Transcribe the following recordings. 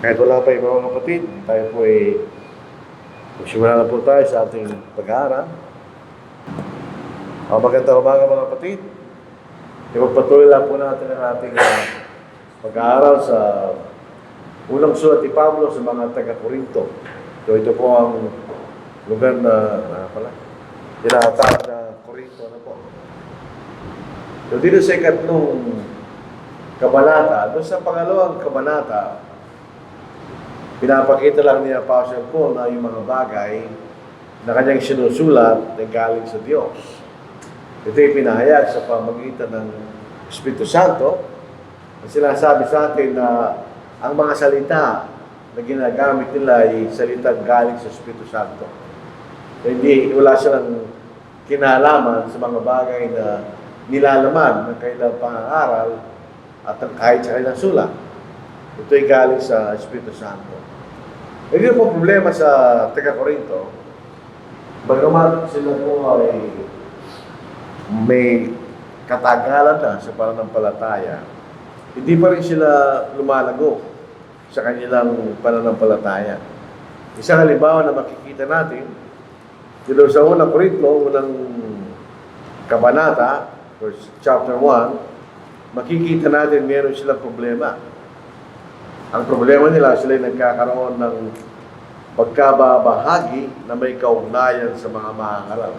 Kahit wala pa yung mga kapatid, tayo po ay magsimula na po tayo sa ating pag-aaral. Magandang umaga mga kapatid. Ipagpatuloy lang po natin ang ating pag-aaral sa unang sulat ni Pablo sa mga taga-Korinto. So ito po ang lugar na tinatawag na Korinto na po. So dito sa ikatlong kabanata, doon sa pangalawang kabanata, pinapakita lang ni Apostle Paul na yung mga bagay na kanyang sinusulat na galing sa Diyos. Ito ay pinahayag sa pamagitan ng Espiritu Santo. Sinasabi sa atin na ang mga salita na ginagamit nila ay salita galing sa Espiritu Santo. Hindi, wala silang kinalaman sa mga bagay na nilalaman ng kailang pangangaral at kahit sa kailang sulat. Ito ay galing sa Espiritu Santo. Hindi po problema sa taga-Korinto, bagamat sila po ay may katagalan na sa pananampalataya, hindi pa rin sila lumalago sa kanilang pananampalataya. Isang halimbawa na makikita natin, dito sa unang Korinto, unang kabanata, chapter 1, makikita natin meron silang problema. Ang problema nila, sila ay nagkakaroon ng pagkababahagi na may kaugnayan sa mga mangangaral.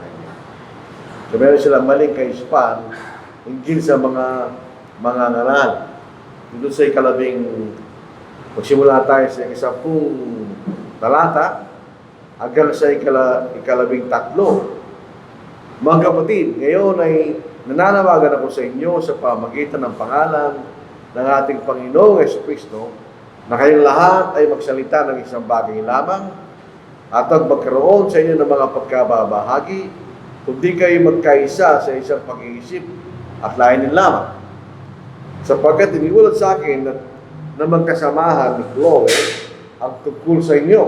So meron silang maling kaispan hinggil sa mga mangangaral. Dito sa ikalabing, magsimula tayo sa 10 talata hanggang sa ikalabing 3. Mga kapatid, ngayon ay nananawagan ako sa inyo sa pamagitan ng pangalan ng ating Panginoong Jesucristo na kayong lahat ay magsalita ng isang bagay lamang at magkaroon sa inyo ng mga pagkababahagi, kundi kayo magkaisa sa isang pag-iisip at lainin lamang. Sapagkat iniulat sa akin na magkasamahan ni Chloe ang tungkol sa inyo,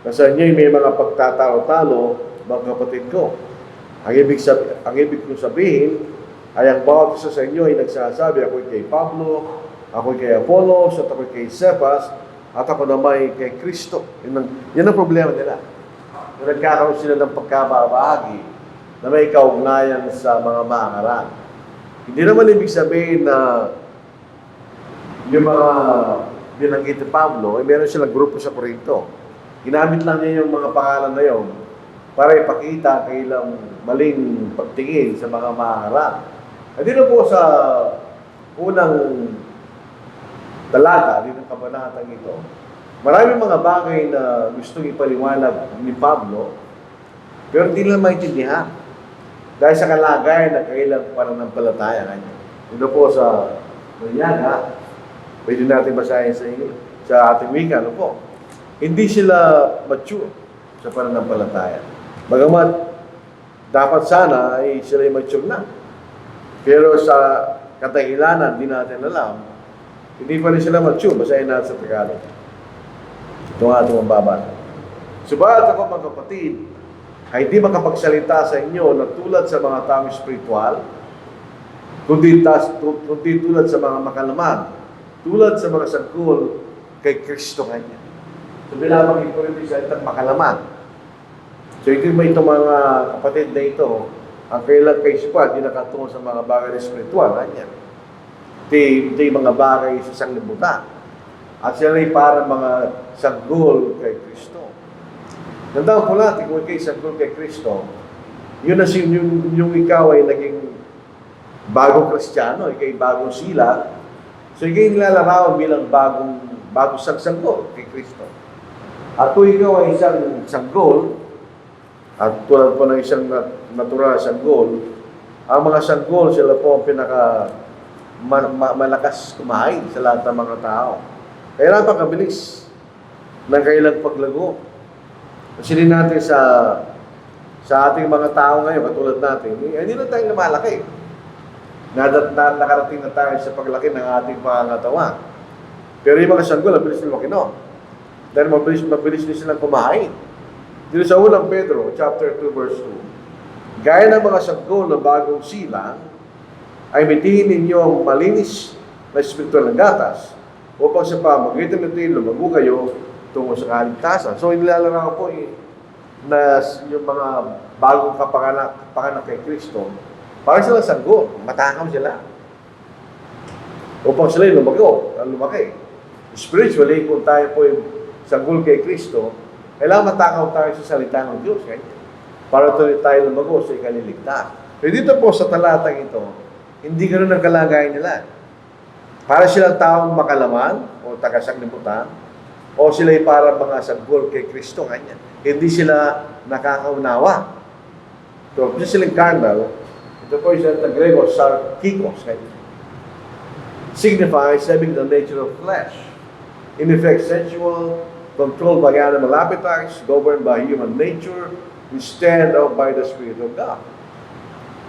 na sa inyo may mga pagtatalo-talo, mga kapatid ko. Ang ibig kong sabihin ay ang bawat isa sa inyo ay nagsasabi, ako'y kay Pablo, ako'y kay Apollos, at ako'y kay Cephas, at ako naman kay Kristo. Yan ang problema nila. Nagkakaroon sila ng pagkababahagi na may kaugnayan sa mga mangaral. Hindi naman ibig sabihin na yung mga binanggit ni Pablo, ay meron silang grupo sa Korinto. Ginamit lang niya yung mga pangalan na yun para ipakita kailang maling pagtingin sa mga mangaral. At dito po sa unang talata, dito ng kabanatang ito, maraming mga bagay na gustong ipaliwanag ni Pablo, pero hindi nila maintindihan. Dahil sa kalagayan na kailang pananampalataya kanya. Dito po sa Manyaga, pwede natin basahin sa ating wika, ano po? Hindi sila mature sa pananampalataya. Bagamat dapat sana ay sila mature na. Pero sa katahilanan, di natin alam, hindi pa rin sila mature. Basahin natin sa Tagalog. Ito nga itong mababasa. Subalit ako mga kapatid, ay di makapagsalita sa inyo na tulad sa mga taong espiritual, kundi tulad sa mga makalaman, tulad sa mga sagkul kay Kristo kanya. So binabangin ko rin yung salitang makalaman. So ito may itong mga kapatid na ito, ang kailang kaisipan, di nakatungo sa mga bagay na espiritual, kanya. Ito yung mga bagay sa sanglibutan. At sila ay parang mga sanggol kay Kristo. Nandang po natin, kung ikay sanggol kay Kristo, yun na yung ikaw ay naging bagong Kristiyano, ikay bagong sila, so ikay nilalarawan bilang bagong sanggol kay Kristo. At kung ikaw ay isang sanggol, at tulad po ng isang natural sanggol, ang mga sanggol, sila po ang pinaka malakas kumain sa lahat ng mga tao. Kaya napakabilis ng kailang paglago. Kasi din natin sa ating mga tao ngayon, katulad natin, hindi na tayo lumalaki. Nakarating na tayo sa paglaki ng ating pangangatawan. Pero yung mga sanggol, mabilis nila makino. Dahil mabilis din silang kumain. Dito sa unang Pedro, chapter 2, verse 2, gaya ng mga sanggol na bagong silang, ay mitihin ninyo ang malinis na espiritual ng gatas upang sa pamagitan nito lumago kayo tungo sa kaligtasan. So, inilalaraw po na yung mga bagong kapanganak kay Kristo, para sila sanggol, matakaw sila. Upang sila lumaki. Spiritually, kung tayo po yung sanggol kay Kristo, kailangan matakaw tayo sa salita ng Diyos. Para tuloy tayo lumago sa ikaliligtas. Pero dito po sa talatang ito, hindi ganoon ang kalagayan nila. Para silang taong makalaman o taga-sanglibutan, o sila'y para mga sanggol kay Kristo. Hindi sila nakakaunawa. So, kasi silang carnal, ito po yung sa Grego, sarkikos. Signifies having the nature of flesh. In effect, sensual, controlled by animal appetites, governed by human nature, instead of by the Spirit of God.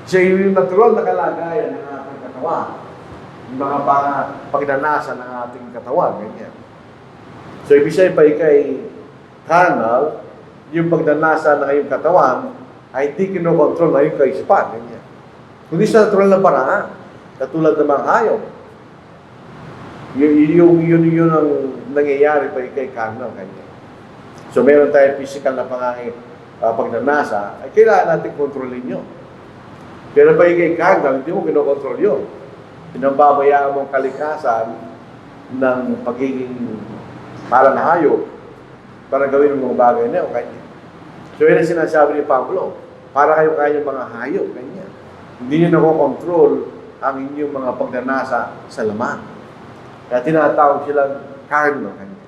So, yung natural na kalagayan ng ating katawan, yung mga pagnanasa ng ating katawan, ganyan. So, ibig sabihin pa ikay carnal, yung pagnanasa ng iyong katawan, ay hindi kinokontrol na yung kaisipan, ganyan. Kundi sa natural na paraan, katulad ng mga hayop. Yun ang nangyayari pa ikay carnal, ganyan. So, meron tayong physical na pagnanasa, ay kailangan natin kontrolin yun. Pero pa ikay carnal, hindi mo kinokontrol yun. Pinababayaan mong kalikasan ng pagiging parang hayop para gawin ng mga bagay na yun. Kanya. So, yun ang sinasabi ni Pablo. Para kayo kanyang mga hayop. Kanya. Hindi nyo nakokontrol ang inyong mga pagnanasa sa laman. Kaya tinatawag silang carnal. Kanya.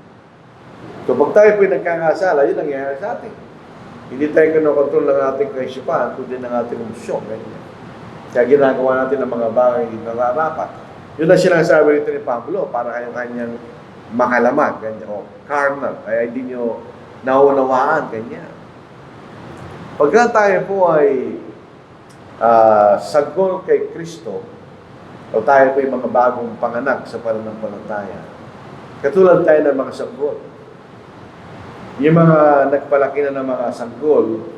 So, pag tayo po nagkakasala, yun ang nangyayari sa atin. Hindi tayo kinokontrol ng ating kaisipan, kundi ng ating emosyon. Kanya. Kaya ginagawa natin ang mga bagay na nararapat. Yun ang sinasabi rito ni Pablo, para kayong kanyang makalaman, ganyan, o carnal, kaya hindi nyo naunawaan, ganyan. Pagka tayo po ay sanggol kay Kristo, o tayo po yung mga bagong panganak sa pananampalataya, katulad tayo ng mga sanggol. Yung mga nagpalaki na ng mga sanggol,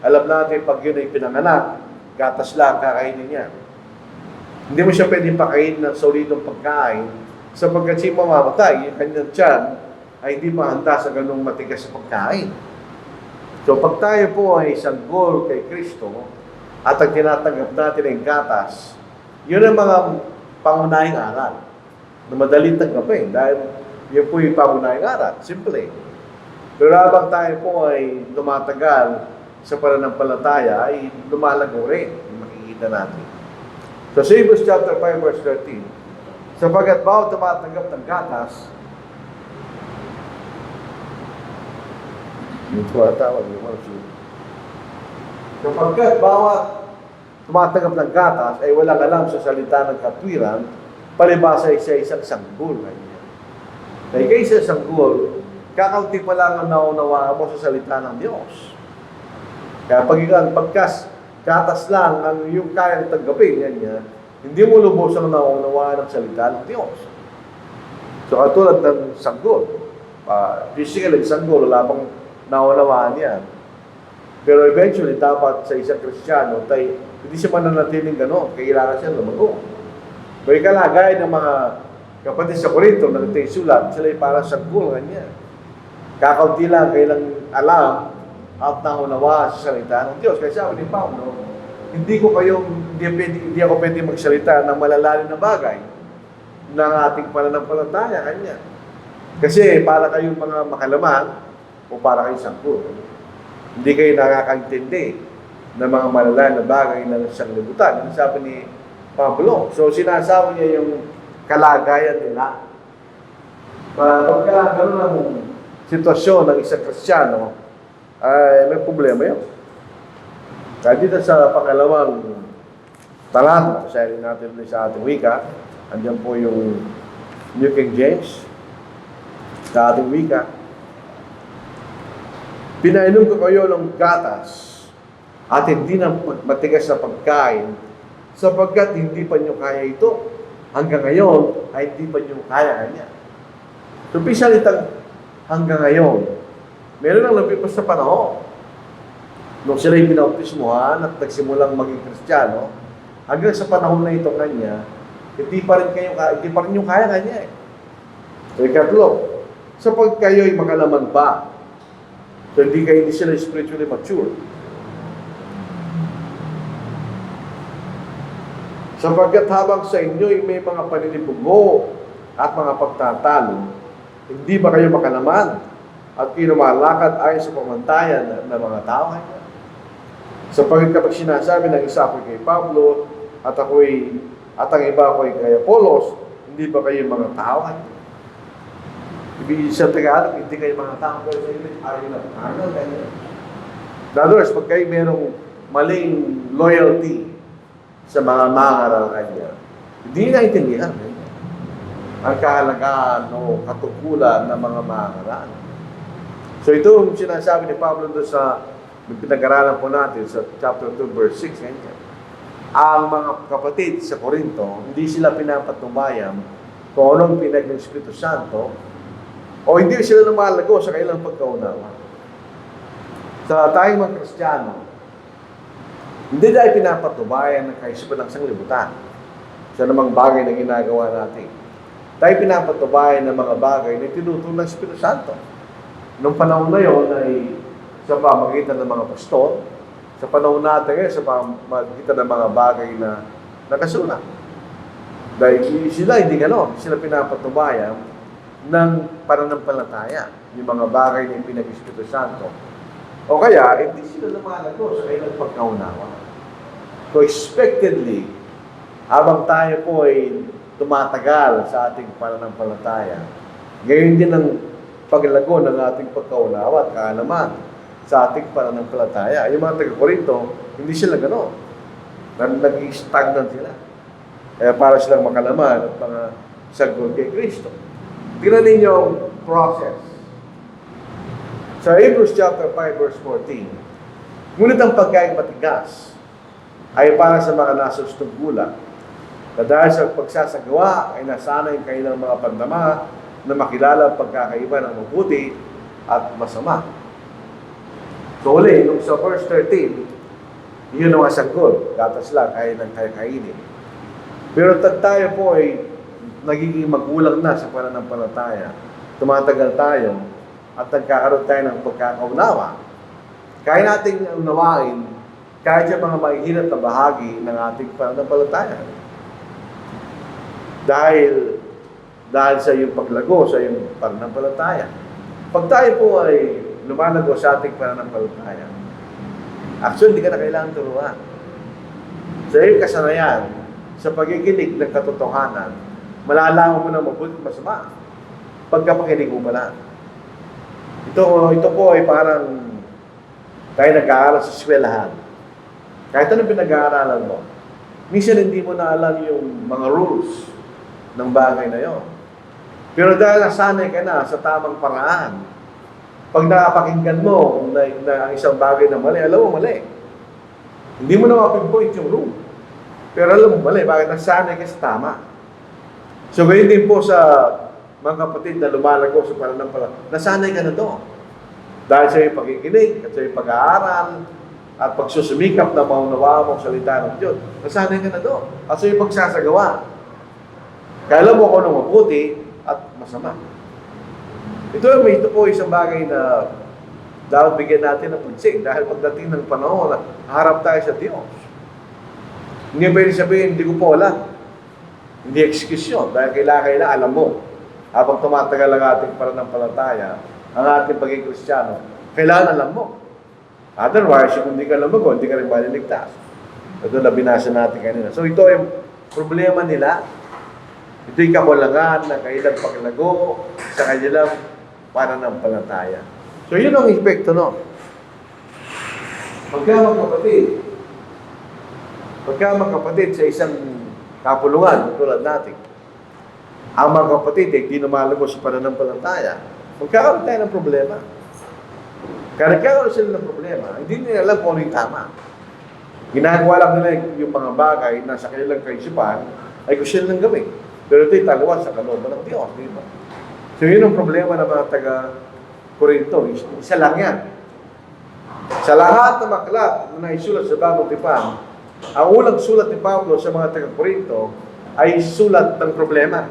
alam natin pag yun ay pinanganak, gatas lang kakainin niya. Hindi mo siya pwedeng pakainin ng solidong pagkain sapagkat siya mamamatay. Yung kanyang tiyan ay hindi mahanda sa ganung matigas sa pagkain. So pag tayo po ay sanggol kay Kristo at ang tinatanggap natin ay gatas, yun ang mga pangunahing aral na madaling tanggapin dahil yun po yung pangunahing aral. Simple. Pero habang tayo po ay tumatagal sa pananampalataya ay lumalago rin. Makikita natin. So, sa Hebrews chapter 5, verse 13, sapagkat bawat tumatanggap ng gatas, yung tumatawag, yung worship, sapagkat bawat tumatanggap ng gatas ay walang alam sa salita ng katwiran, palibasa ay siya isang sanggol. Kaya kaysa sanggol, kakaunti pa lang ang naunawa mo sa salita ng Diyos. Kaya pagkas gatas lang ang yung kayang tanggapin, yan, hindi mo lubos ang naunawaan ng salita ng Diyos. So katulad ng sanggol, physically sanggol, wala pang naunawaan yan. Pero eventually, dapat sa isang Kristiyano, hindi siya mananatiling gano'n, kailangan siya lumago. Pero ikalagay ng mga kapatid sa Corinto, na sulat, sila ay parang sanggol, ganyan. Kakaunti lang, kailang alam, at naunawa sa salita ng Diyos. Kaya sabi ni Pablo, hindi ako pwede magsalita ng malalalim na bagay ng ating pananampalataya kanya. Kasi para kayong mga makalaman o para kayong sanggol. Hindi kayo nakakaintindi ng mga malalalim na bagay ng sanglibutan. Yung sabi ni Pablo. So sinasabi niya yung kalagayan nila. Pagka gano'n ang sitwasyon ng isang Kristiyano, ay may problema yun. Kaya dito sa pangalawang talata, sasayin natin sa ating wika, andyan po yung New King James, sa ating wika. Pinainom ko kayo ng gatas at hindi na matigas na pagkain sapagkat hindi pa nyo kaya ito. Hanggang ngayon ay hindi pa nyo kaya kanya. So, pisalitang hanggang ngayon, meron ang napipas sa panahon. Nung sila yung binautismuhan at nagsimulang maging Kristiyano, hanggang sa panahon na ito kanya, hindi pa rin yung kaya kanya eh. So, ikatlo, sapag kayo'y makalaman pa, so hindi sila spiritually mature. Sapagkat habang sa inyo'y may mga paninibugo at mga pagtatalo, hindi ba kayo makalaman at kinumalakad ayon sa pamantayan ng mga tao? Sapagkat kapag sinasabi ng isa ako'y kay Pablo at ang iba ako'y kay Apolos, hindi ba kayo mga tao? Ibig sa Tagalog, hindi kayo mga tao, pero sa English, ayaw na carnal, ganyan. In other words, pag kayo merong maling loyalty sa mga mangaral kanya, hindi naintindihan ang kahalagaan o katukulan ng mga mangaral. So ito yung sinasabi ni Pablo doon sa pinag-aralan po natin sa chapter 2, verse 6. Ganyan. Ang mga kapatid sa Corinto, hindi sila pinapatubayan kung anong pinag ng Espiritu Santo o hindi sila lumalago sa kailang pagkaunawa. Sa tayong mga Kristiyano, hindi dahil pinapatubayan ng kaisipan ng sanglibutan sa namang bagay na ginagawa natin. Tayo pinapatubayan ng mga bagay na tinutulong ng Espiritu Santo. Noong panahon na yun ay sa pamagitan ng mga pastol, sa panahon natin ngayon sa pamagitan ng mga bagay na nakasulat. Dahil sila hindi gano'n, sila pinapatubayan ng pananampalataya, yung mga bagay na pinag-Espiritu Santo. O kaya, hindi sila lumalago sa kailang pagkaunawa. So expectedly, habang tayo po ay tumatagal sa ating pananampalataya, ngayon din ang paglago ng ating pagkaunawa at kaalaman sa ating pananampalataya. Yung mga taga-Corinto, hindi sila gano'n. Nag-stagnant sila. Kaya para silang makalaman at mga sagot kay Kristo. Tingnan ninyo ang process. Sa Hebrews chapter 5 verse 14, ngunit ang pagkain matigas ay para sa mga nasustong gulang, na dahil sa pagsasagawa ay nasanay kanilang mga pandama na makilala ang pagkakaiba ng mabuti at masama. So uli, nung sa verse 13, yun ang sagot, gatas lang, kaya ng kainin. Pero tayo po ay nagiging magulang na sa pananampalataya. Tumatagal tayo at nagkakaroon tayo ng pagkakaunawa. Kaya nating unawain kahit sa mga mahihirap na bahagi ng ating pananampalataya. Dahil sa iyong paglago, sa iyong pananampalataya. Pag tayo po ay lumalago sa ating pananampalataya, actually, hindi ka na kailangan turuan. Sa iyong kasanayan, sa pagiginig ng katotohanan, malalaman mo na mabuti at masama. Pagkapakinig mo pala. Ito po ay parang tayo nag-aaral sa eskwelahan. Kahit anong pinag-aaralan mo, minsan hindi mo na alam yung mga rules ng bagay na yon. Pero dahil nasanay ka na sa tamang paraan, pag nakapakinggan mo na isang bagay na mali, alam mo mali. Hindi mo na mapinpoint yung rule. Pero alam mo mali, bakit nasanay ka sa tama. So ganyan din po sa mga kapatid na lumalago sa pananampalataya, nasanay ka na doon. Dahil sa iyong pakikinig, at sa iyong pag-aaral, at pagsusumikap na maunawa mo ang salita ng Diyos, nasanay ka na doon. At sa iyong pagsasagawa, kaya alam mo kung anong mabuti at masama. Ito po isang bagay na dapat bigyan natin ng pansin dahil pagdating ng panahon na harap tayo sa Diyos. Hindi pwede sabihin, hindi ko po alam. Hindi excuse yun. Dahil kailangan alam mo. Habang tumatagal ang ating pananampalataya, ang ating pagiging Kristiyano, kailangan alam mo. Otherwise, kung hindi ka alam mo, hindi ka rin maliligtas. Ito na binasa natin kanina. So ito yung problema nila. Ito yung kakulangan na kailang paglago sa kanilang pananampalataya. So yun ang epekto, no? Pagka magkapatid sa isang kapulungan, tulad natin, ang mga kapatid ay di lumalago sa pananampalataya, magkakaroon tayo ng problema. Kaya nagkakaroon sila ng problema, hindi nila alam kung ano yung tama. Ginagawa lang nila yung mga bagay na sa kanilang kaisipan ay gusto nilang gawin. Pero ito'y tagawa sa kalooban ng Diyos, di ba? So yun ang problema ng mga taga-Corinto. Isa lang yan. Sa lahat ng aklat na naisulat sa Bagong Tipan, ang unang sulat ni Pablo sa mga taga-Corinto ay sulat ng problema.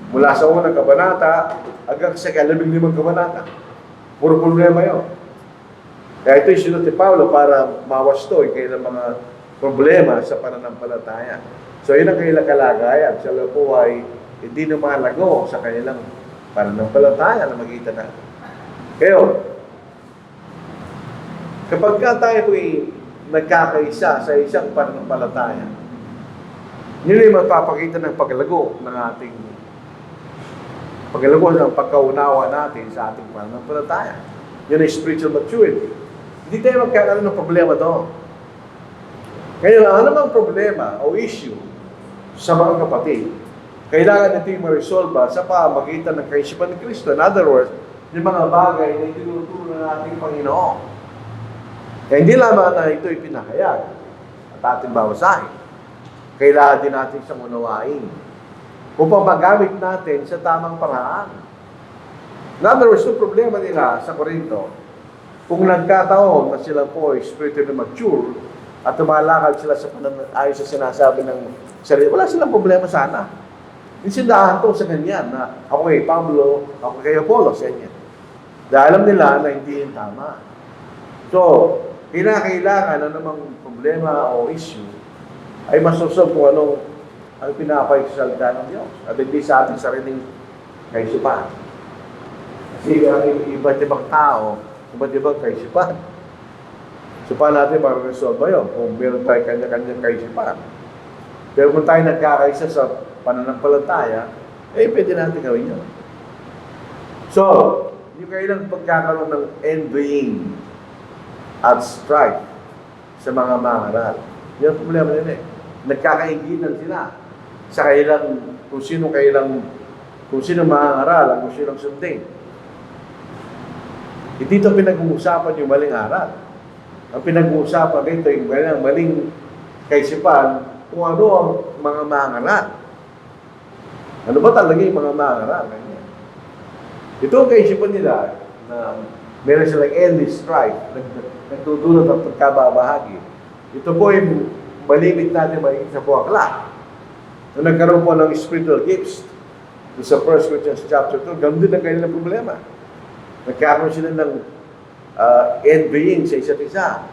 Mula sa unang kabanata hanggang sa 15 kabanata. Puro problema yun. Kaya ito yung sinunod ni Pablo para mawasto yung kailang mga problema sa pananampalataya. So yun ang kailang kalagayan. Sila po ay hindi na malago sa kanilang pananampalataya na makita natin. Kaya, kapag tayo po ay nagkakaisa sa isang pananampalataya, yun ay magpapakita ng paglago ng ating paglago ng pagkaunawa natin sa ating pananampalataya. Yun ay spiritual maturity. Hindi tayo magkakaroon ng problema doon. Ngayon, ano namang problema o issue sa mga kapatid, kailangan natin ma-resolve sa pamagitan ng kaisipan ni Kristo. In other words, yung mga bagay na itinuturo ng ating Panginoon. Kaya hindi lamang na ito ipinahayag at ating bawasahin. Kailangan din natin siyang unawain upang magamit natin sa tamang paraan. In other words, yung problema nila sa Corinto, kung nagkataon na sila po ay spiritually mature at tumalakad sila sa ayon sa sinasabi ng sarili, wala silang problema sana. Insindahan to sa ganyan na ako kay Pablo, ako kay Apollos, ganyan. Dahil alam nila na hindi yung tama. So, kailangan na namang problema o issue ay masusog kung anong ang pinapaisalita ng Diyos at hindi sa ating sariling kaisipan. Kasi ang iba't ibang tao, iba't ibang kaisipan. So, paano natin ma-resolve yun? Kung meron tayo kanya-kanyang kaisipan. Pero kung tayo nagkakaisa sa pananampalataya, pwede natin gawin yun. So, yung kailang pagkakaroon ng envying at strife sa mga mangaral. Yan ang problema nila eh. Nagkakaingitan sila sa kailang, kung sino mangaral, kung sino sundin. Hindi ito pinag-uusapan yung maling aral. Ang pinag-uusapan dito yung maling kaisipan kung ano ang mga mangaral. Ano ba talaga yung mga mangaral? Ito ang kaisipan nila na meron silang endless strife, nagtutulot ang pagkababahagi. Ito po yung malimit natin maligit sa buwakla. So, nagkaroon po ng spiritual gifts. Sa 1 Corinthians chapter 2, ganun din ang kanilang problema. Nagkaroon sila ng envying sa isa't isa.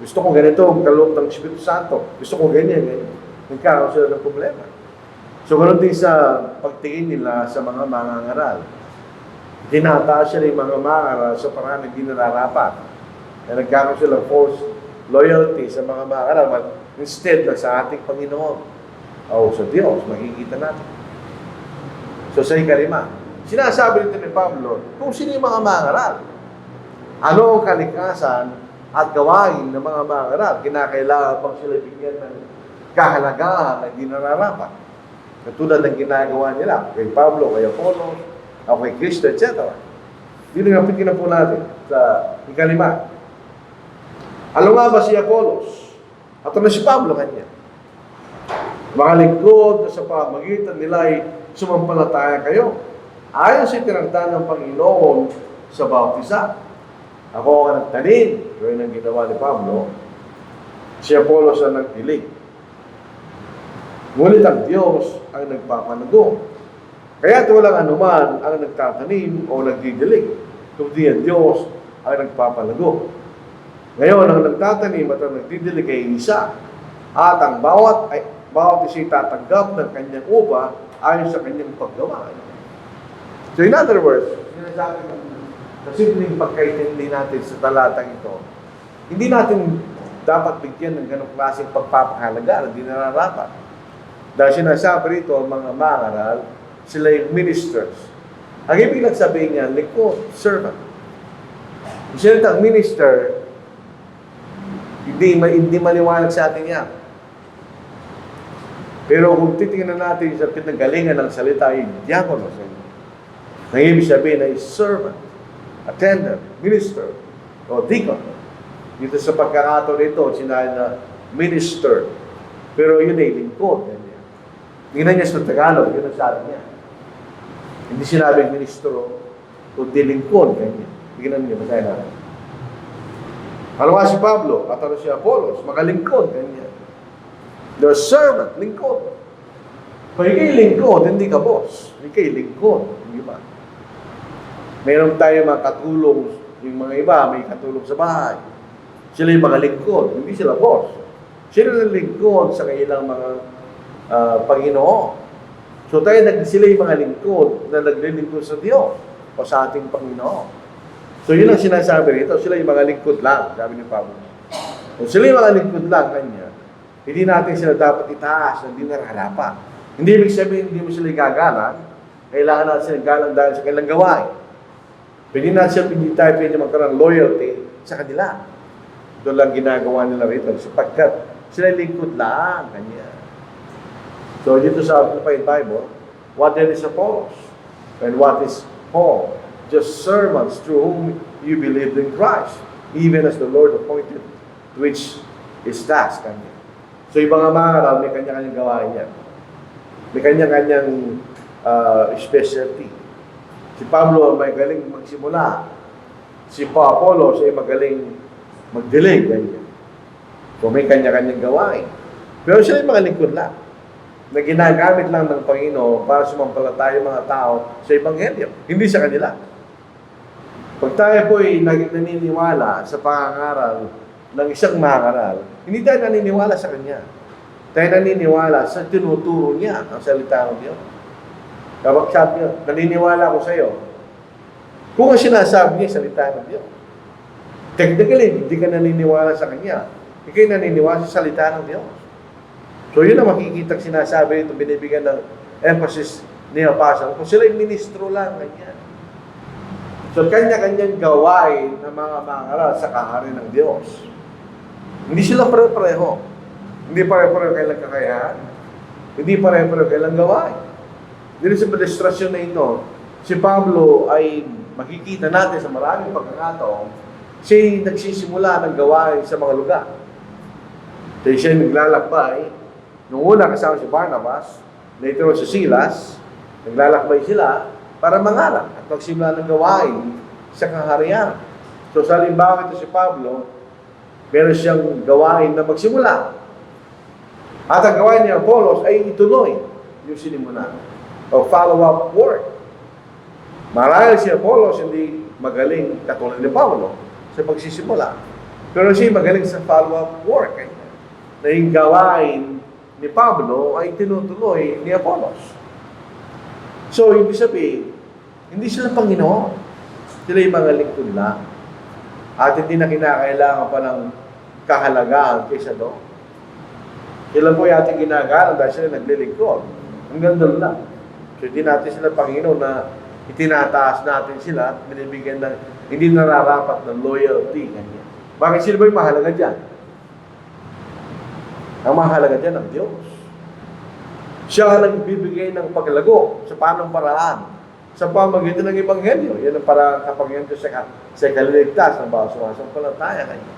Gusto ko ganito, ang kaloob ng Espiritu Santo. Gusto ko ganyan. Nagkaroon sila ng problema. So, ganoon din sa pagtingin nila sa mga mangangaral. Tinataas sila yung mga mangangaral sa paraan na hindi nararapat. Nagkaroon sila ng false loyalty sa mga mangangaral. But instead na sa ating Panginoon o sa Diyos, makikita natin. So, sa ikalima, sinasabi nito ni Pablo, kung sino yung mga mangaral, ano ang kalikasan at gawain ng mga mangaral, kinakailangan pang sila bigyan ng kahalagahan na hindi nararapat. Katulad ng ginagawa nila, kay Pablo, kay Apollos, o kay Kristo, etc. Dinagapit na po natin sa ikalima. Ano nga ba si Apollos? At ano si Pablo kanya? Mga lingkod na sa pamagitan nila ay sumampalataya kayo. Ayon sa itinagda ng Panginoon sa bautisa. Ako ang nagtanim, gawin ang ginawa ni Pablo. Si Apollos ang nagdilig. Ngunit ang Diyos ang nagpapanago. Kaya't walang anuman ang nagtatanim o nagdidilig, kundi ang Diyos ang nagpapalago. Ngayon, ang nagtatanim at ang nagdidilig ay isa. At ang bawat isa'y tatanggap ng kanyang upa ayon sa kanyang paggawa. So in other words, sinasabi ng simpleng pagkaintindi natin sa talatang ito, hindi natin dapat bigyan ng ganong klaseng pagpapahalaga na di nararapat. Dahil sinasabi rito ang mga mangaral, sila yung ministers. Ang ibig lang sabihin niya, lingkod, servant. Yung sinatang minister, hindi maliwanag sa atin yan. Pero kung titingnan natin sa pinanggalingan ng salita ay diakonos. Ang ibig sabihin ay servant, attendant, minister, o deacon. Dito sa pagkakato nito, sinabi na minister. Pero yun ay lingkod. Tingnan niya sa Tagalog, yun ang sabi niya. Hindi sinabing ministro, kundi lingkod. Tingnan niya, basahin natin. Ano nga si Pablo, at ano si Apollos, makalingkod. They're servant, lingkod. Kung ikay lingkod, hindi ka boss. Ikay lingkod, hindi ba? Meron tayo mga katulong, yung mga iba, may katulong sa bahay. Sila yung mga lingkod, hindi sila boss. Sila yung lingkod sa kanilang mga Panginoon. So sila yung mga lingkod na naglilingkod sa Diyos o sa ating Panginoon. So yun ang sinasabi rito, sila yung mga lingkod lang, sabi ni Pablo. Kung sila yung mga lingkod lang, kanya, hindi natin sila dapat itaas, hindi nararapat. Hindi ibig sabihin, hindi mo sila gagalang, kailangan natin sila galang dahil sa kanilang gawain. Hindi tayo pwede magkaroon ng loyalty sa kanila. Doon lang ginagawa nila rito, sapagkat sila lingkod lang, kanya. So dito sa Amplified Bible, what then is Apollos? And what is Paul? Just servants through whom you believed in Christ, even as the Lord appointed, which is task, kanya. So yung mga mangaral, may kanya-kanyang gawain yan. May kanya-kanyang specialty. Si Pablo may galing magsimula. Si Apollos ay magaling magdilig. Ganyan. So may kanya-kanyang gawain. Pero sila yung mga lingkod lang na ginagamit lang ng Panginoon para sumampalataya mga tao sa Ebanghelyo. Hindi sa kanila. Pag tayo po ay naniniwala sa pangangaral ng isang mangaral, hindi tayo naniniwala sa kanya. Tayo naniniwala sa tinuturo niya ang salita ng Diyos. Kapag sabi niya, naniniwala ko sa iyo, kung ang sinasabi niya, salita ng Diyos. Technically, hindi ka naniniwala sa kanya. Ika'y naniniwala sa salita ng Diyos. So yun ang makikita sinasabi ito, binibigyan ng emphasis ni Apostle. Kung sila yung ministro lang, ganyan. So kanya-kanyang gawain ng mga mangaral sa kaharian ng Diyos. Hindi sila pare-pareho. Hindi pare-pareho kailang kakayahan. Hindi pare-pareho kailang gawain. Dito sa demonstrasyon na ito, si Pablo ay makikita natin sa maraming pagkakataon, siya nagsisimula ng gawain sa mga lugar. So siya naglalakbay. Noong una kasama si Barnabas, later on si Silas, naglalakbay sila para mangaral at magsimula ng gawain sa kaharian. So sa halimbawa ito si Pablo, meron siyang gawain na magsimula. At ang gawain ni Apollos ay ituloy yung sinimula o follow-up work. Marahil si Apollos hindi magaling katulad ni Pablo sa pagsisimula. Pero siya magaling sa follow-up work. Na yung gawain ni Pablo ay tinutuloy ni Apollos. So, ibig sabihin, hindi sila Panginoon. Sila yung mga lingkod lang. At hindi na kinakailangan pa ng kahalagahan kaysa doon. Sila po yung ating ginagalang dahil sila naglilingkod. Hanggang doon lang. So, hindi natin sila Panginoon na itinataas natin sila, binibigyan ng, hindi nararapat ng loyalty. Ganyan. Bakit sila ba yung mahalaga dyan? Ang mahalaga dyan ang Diyos. Siya ang nagbibigay ng paglago sa panong paraan sa pamagitan ng Ebanghelyo. Yan ang parang kapangyarihan ko sa kaliligtas ng bawat sumasampalataya kanya.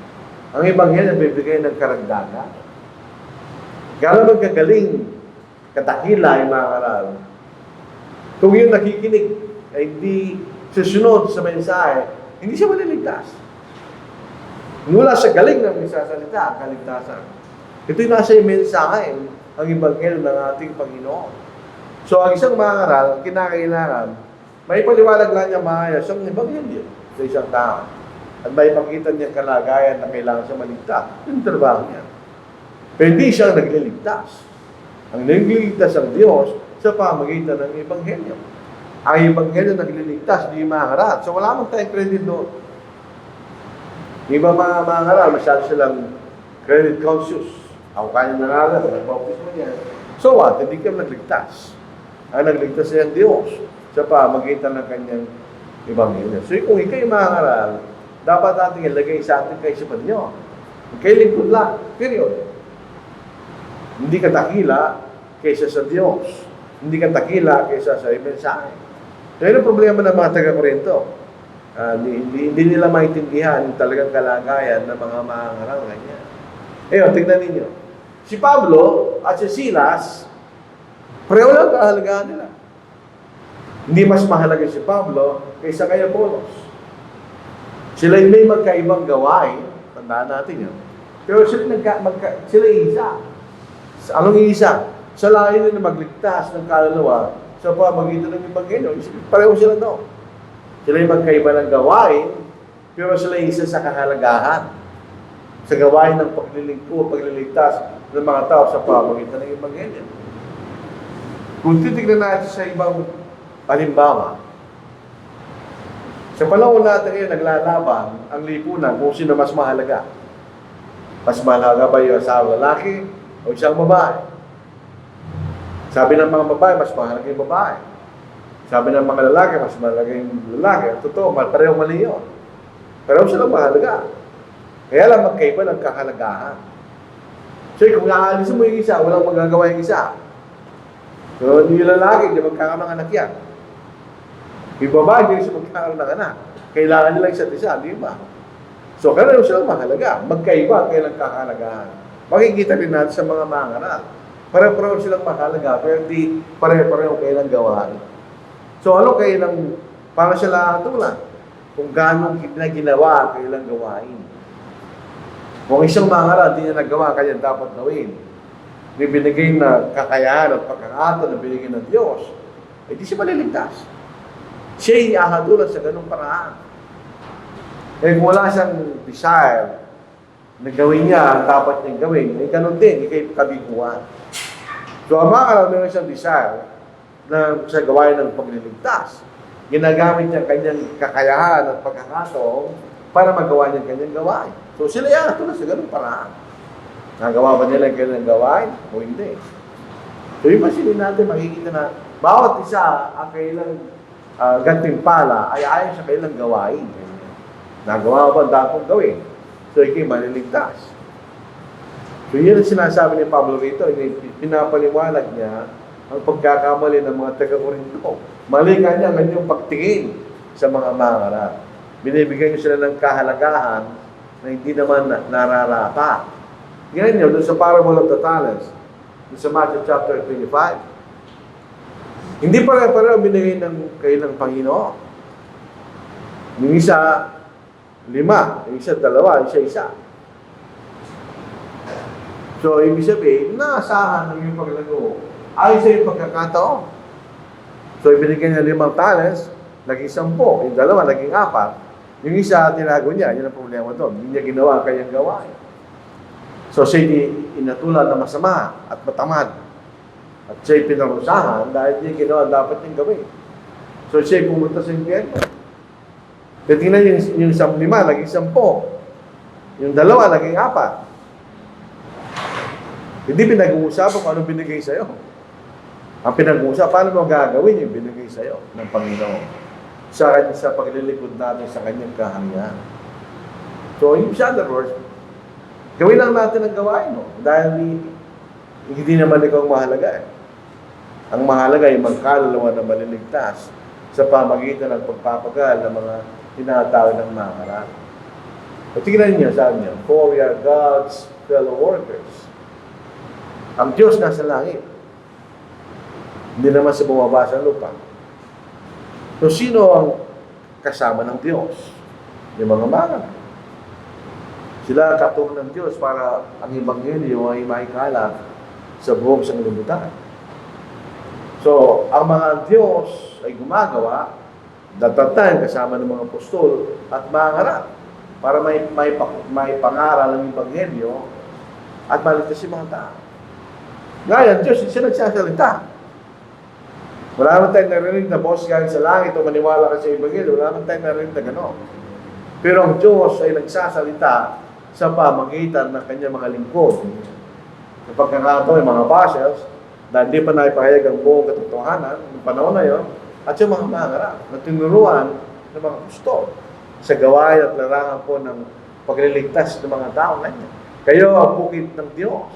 Ang Ebanghelyo nagbibigay ng karagdagan. Gano'n magkagaling katakila yung mga karal. Kung yung nakikinig ay hindi susunod sa mensahe, hindi siya maliligtas. Mula sa galing ng isasalita, ang kaligtasan. Ito yung nasa yung mensahe, ang Ebanghelyo ng ating Panginoon. So, ang isang mangaral, kinakailangan, may paliwalag lang niya maayos ang Ebanghelyo sa isang tao. At may pakita niya kalagayan na kailangan siya maligtas. Yung trabaho niya. Pero hindi siya nagliligtas. Ang nagliligtas ang Diyos sa pamagitan ng Ebanghelyo. Ang Ebanghelyo nagliligtas, hindi mangaral. So, wala mong tayong credit doon. Iba mga mangaral, masyado silang credit conscious. Ako kanya nangaral, nag-focus mo yan. So what? Hindi ka nagligtas. Ang nagligtas niya ang Diyos sa pamagitan ng kanyang Ebanghelyo. So kung ikay mangaral, dapat natin ilagay sa ating kaisipan niyo. Ikay lingkod lang. Period. Hindi ka takila kaysa sa Diyos. Hindi ka takila kaysa sa mensahe. So yun ang problema ng mga taga-Korinto. Hindi nila maintindihan yung talagang kalagayan ng mga mangaral ganyan. Eyo, tignan ninyo. Si Pablo at si Silas, pareho lang kahalagaan nila. Hindi mas mahalaga si Pablo kaysa kay Apollos. Sila may magkaibang gawain, tandaan natin yun. Pero sila isa. Anong isa? sa layo na magligtas ng kaluluwa sa pamagitan ng Ebanghelyo. Pareho sila doon. Sila yung magkaiba ng gawain, pero sila isa sa kahalagahan. Sa gawain ng paglilingkod, pagliligtas ng mga tao sa pamagitan ng Ebanghelyo. Kung titignan natin sa ibang halimbawa, sa panahon natin ngayon, naglalaban ang lipunan kung sino mas mahalaga. Mas mahalaga ba yung asawa lalaki o isang babae? Sabi ng mga babae, mas mahalaga yung babae. Sabi ng mga lalaki, mas mahalaga yung lalaki. Totoo, pareho mali yun. Pareho silang mahalaga. Kaya lang magkaiba ng kahalagahan. So kung aalisin mo yung isa, walang magagawa yung isa. So yung lalaki, hindi magkakaroon ng anak yan. Yung babae, hindi siya magkakaroon ng anak. Kailangan nila isa't isa, di ba? So kaya silang mahalaga. Magkaiba kaya ng kahalagahan. Makikita rin natin sa mga mangaral. Pare-pareho silang mahalaga, pero hindi pare-pareho kayo ng gawain. So ano kayo ng, para sila tulad, kung gano'ng ginawa kayo ng gawain. Kung isang mangaral, hindi niya nagawa, kaya dapat gawin. May binigay na kakayahan at pagkakataon na binigay ng Diyos, eh di siya maliligtas. Siya iahatulan sa ganung paraan. Eh kung wala siyang desire na gawin niya ang dapat niyang gawin, eh ganun din, ikay kabiguan. So ang mga meron siyang desire na sa gawain ng pagliligtas. Ginagamit niya kanyang kakayahan at pagkakataon para magawa niya kanyang gawain. So sila iahatulan sa ganung paraan. Nagawa ba nila ang kanyang gawain o hindi? So yung pasilin natin, makikita na bawat isa ang kailang gantimpala ay ayon sa kailang gawain. Nagawa ba ang dapat gawin? So, ikay maliligtas. So, yun ang sinasabi ni Pablo rito. Pinapaliwanag niya ang pagkakamali ng mga taga-Korinto. Mali ka niya ang inyong pagtingin sa mga mangaral. Binibigyan niyo sila ng kahalagahan na hindi naman nararapat. Ganyan niyo, doon sa parable of the talents, doon sa Matthew chapter 25. Hindi pare-pareho binigay kayo ng Panginoon. Yung isa, 5. Yung isa, 2. Yung isa. So, ibig sabihin, naasahan ng yung paglago. Ayon sa yung pagkakataon. So, ibinigay niya 5 talents, naging 10. Yung 2, naging 4. Yung isa, tinago niya. Yun ang problema doon. Hindi niya ginawa kanyang gawain. So, siya inatulad na masama at matamad. At siya'y pinarusahan dahil hindi ginawa dapat niyang gawin. So siya'y pumunta sa impyerno. Kaya tingnan yung 5, naging 10. Yung 2, naging 4. Hindi pinag-uusapan kung anong binigay sa'yo. Ang pinag-uusapan, paano mo gagawin yung binigay sa'yo ng Panginoon sa paglilikod natin sa kanyang kaharian. So, in other words, gawin lang natin ang gawain mo. Dahil hindi naman ikaw mahalaga eh. Ang mahalaga ay magkaluluwa na maliligtas sa pamagitan ng pagpapagal ng mga tinatawag ng mangaral. At tingnan niyo, sabi niyo, for we are God's fellow workers. Ang Diyos nasa langit. Hindi naman sa bumaba sa lupa. So, sino ang kasama ng Diyos? Yung mga mangaral. Sila katulong ng Diyos para ang Ebanghelyo ay maikalat sa buong sanglibutan. So, ang mga Diyos ay gumagawa, datatan kasama ng mga apostol at mangaral para may pangaral ng Ebanghelyo at maligtas yung mga tao. Ngayon, Diyos, siya nagsasalita. Wala naman tayong narinig na boss galing sa langit o maniwala ka sa Ebanghelyo. Wala naman tayong narinig na gano'n. Pero ang Diyos ay nagsasalita sa pamagitan ng kanyang mga lingkod. Sa pagkakataon, yung mga apostles, dahil di pa naipahayag ang buong katotohanan ng panahon na yon, at yung mga mangaral na tinuruan ng mga gusto sa gawain at larangan po ng pagliligtas ng mga tao na niya. Kayo ang bukid ng Diyos.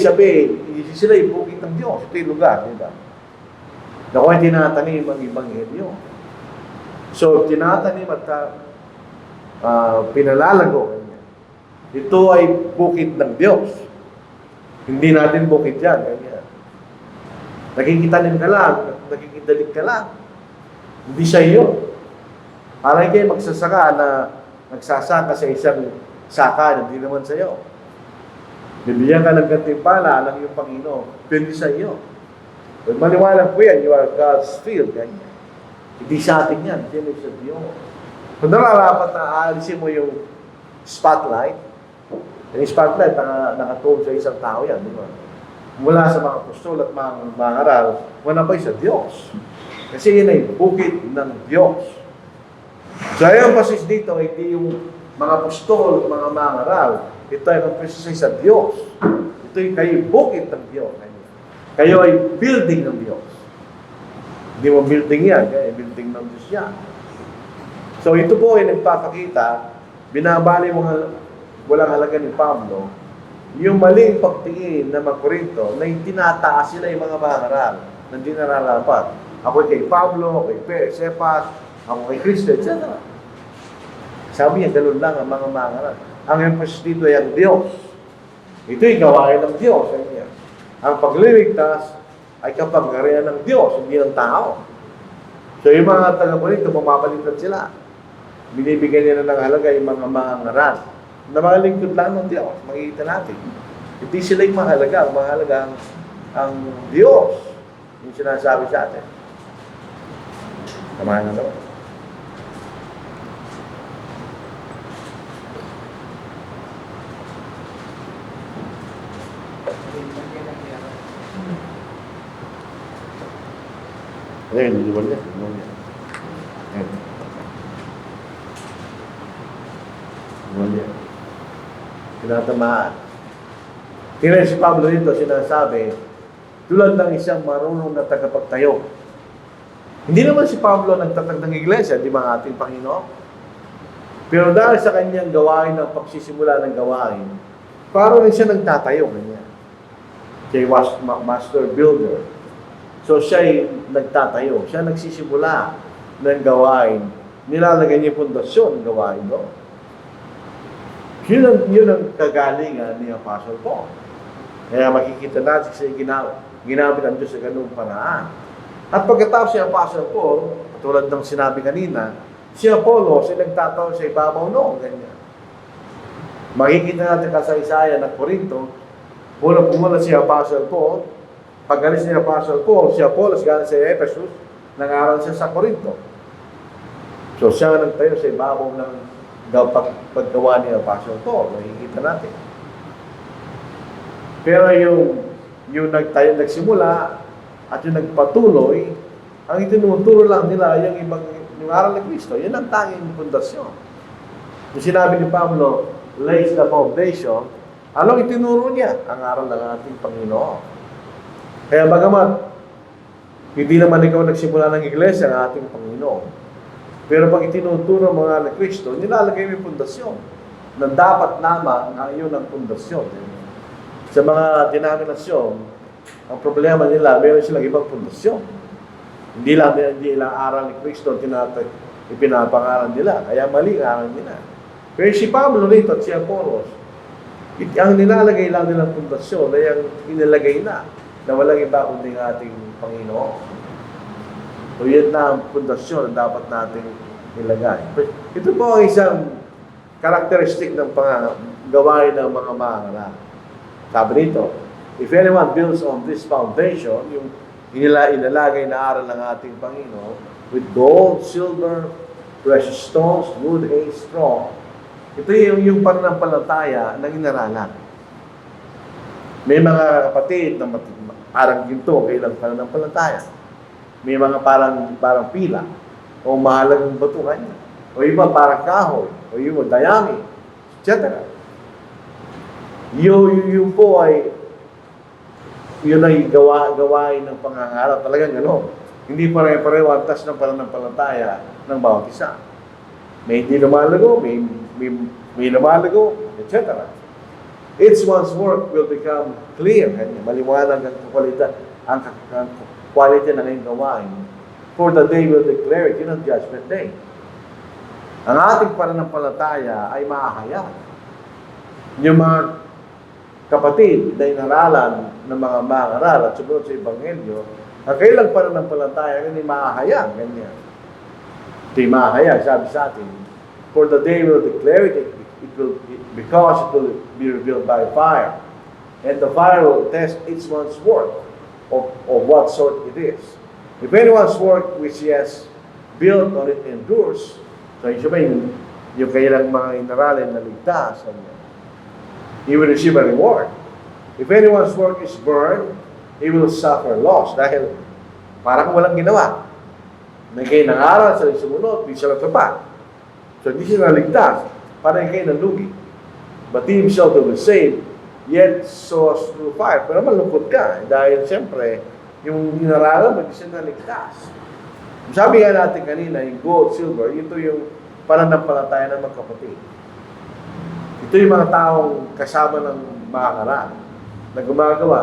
Sabi, sila yung bukid ng Diyos. Ito yung lugar, di ba? Na kung tinatanim ang Ebanghelyo. So, tinatanim at pinalalago. Ito ay bukid ng Diyos. Hindi natin bukid yan. Ganyan. Nakikitanim ka lang, nakikidalik ka lang. Hindi siya iyo. Parang kayo magsasaka na nagsasaka sa isang saka, hindi naman sa iyo. Bibigyan ka ng gantimpala ng iyong Panginoon, pwede sa iyo. Pag maniwala po yan, you are God's field, ganyan. Hindi sa atin yan, hindi sa Diyos. Kung nararapat na aalisin mo yung spotlight, yung spotlight nakatuon sa isang tao yan, di ba? Mula sa mga apostol at mga mangaral, wala pa sa Diyos. Kasi yun ay bukid ng Diyos. So yung pasis dito, hindi yung mga apostol at mga mangaral, ito ay pasis sa Diyos. Ito ay kayo bukid ng Diyos. Kayo ay building ng Diyos. Hindi mo building yan, kaya building ng Diyos yan. So ito po ay nagpapakita, binabali mo walang halaga ni Pablo, yung maling pagtingin ng mga Korinto na tinataas sila yung mga mangaral na hindi nararapat. Ako kay Pablo, kay Cephas, ako kay Cristo, etc. Sabi niya, ganun lang ang mga mangaral. Ang emphasis dito ay ang Diyos. Ito'y gawain ng Diyos. Ang pagliligtas ay kapangyarihan ng Diyos, hindi ng tao. So yung mga taga-Korinto, mapapalitan sila. Binibigyan nila ng halaga yung mga mangaral na mga lingkod lang ng Diyos. Makikita natin. Hindi sila yung mahalaga. Ang mahalaga ang Diyos. Yung sinasabi sa atin. Tamahan na naman. Ayan, niliwan niya. Ayan. Niliwan niya. Tinatamaan. Tingnan si Pablo dito, sinasabi, tulad ng isang marunong na tagapagtayo. Hindi naman si Pablo nagtatag ng iglesia, di ba ating Panginoon? Pero dahil sa kanyang gawain ng pagsisimula ng gawain, parang rin siya nagtatayo. Ganyan. Siya was master builder. So siya nagtatayo. Siya nagsisimula ng gawain. Nilalagay niya yung pundasyon ng gawain. No? Yun ang kagalingan ni Apostle Paul. Kaya makikita natin siya ginamit ang Diyos sa ganung paraan. At pagkatapos si Apostle Paul, tulad ng sinabi kanina, si Apollos ay nagtataon sa ibabaw noon. Ganyan. Makikita natin kasaysayan ng Korinto, pumula si Apostle Paul, pag-alis ni Apostle Paul, si Apollos galing sa Ephesus, nag-aaral siya sa Korinto. So siya nagtayo sa ibabaw ng paggawa ni Apostle Paul. Makikita natin. Pero yung nagtayo, nagsimula, at yung nagpatuloy, ang itinuturo lang nila yung aral ng Kristo. Yan ang tanging pundasyon. Yung sinabi ni Pablo, lays the foundation, anong itinuro niya? Ang aral ng ating Panginoon. Kaya bagamat, hindi naman ikaw nagsimula ng iglesia ng ating Panginoon. Pero pag itinuturo mo nga ng Kristo, nilalagay mo yung pundasyon na dapat naman ang iyon ang pundasyon. Sa mga denominasyon, ang problema nila, meron silang ibang pundasyon. Hindi lang aral ni Kristo ipinapangalan nila. Kaya mali ang aral nila. Pero si Pablo rito at si Apollos, ang nilalagay lang nilang pundasyon ay ang inilagay na walang iba kundi ang ating Panginoon. So yan na ang pundasyon na dapat natin ilagay. Ito po ang isang karakteristik ng gawain ng mga mangaral. Sabi nito, if anyone builds on this foundation, yung ilalagay na aral ng ating Panginoon, with gold, silver, precious stones, wood, hay, straw, ito yung pananampalataya ng inaralan. May mga kapatid na parang ginto, kailang pananampalataya. May mga parang pila, o mahalagang batukan, o iba parang kahoy, o iba dayami, etc. Yun po ay yun ay gawain ng pangangarap. Talagang gano'n. Hindi pare-pareho ang tas ng pananampalataya ng bawat isa. May hindi lumalago, may lumalago, etc. Each one's work will become clear. Maliwanag ang quality ng iyong gawain. For the day will declare it. Yun ang judgment day. Ang ating pananampalataya ay mahahayag. Yung mga kapatid na inaralan ng mga mangaral at sumunod sa Ebanghelyo, ang kailang pananampalataya ay mahahayag. Ganyan. Ito'y mahahayag, sabi sa atin. For the day will declare it, because it will be revealed by fire. and the fire will test each one's work of what sort it is. If anyone's work which he has built on it endures, so yung sabihin, yung kailang mga inaralin na ligtas, he will receive a reward. If anyone's work is burned, he will suffer loss. Dahil parang walang ginawa. May kayo nangaral sa sumunod, di sila tapat. So hindi sila ligtas. Parang kayo nalugi. But he himself will be saved, yet so as through fire. Pero malungkot ka. Dahil siyempre, yung inaralan, hindi sila naligtas. Sabi nga natin kanina, yung gold, silver, ito yung pananampalataya ng magkapatid. Ito yung mga taong kasama ng mga karal na gumagawa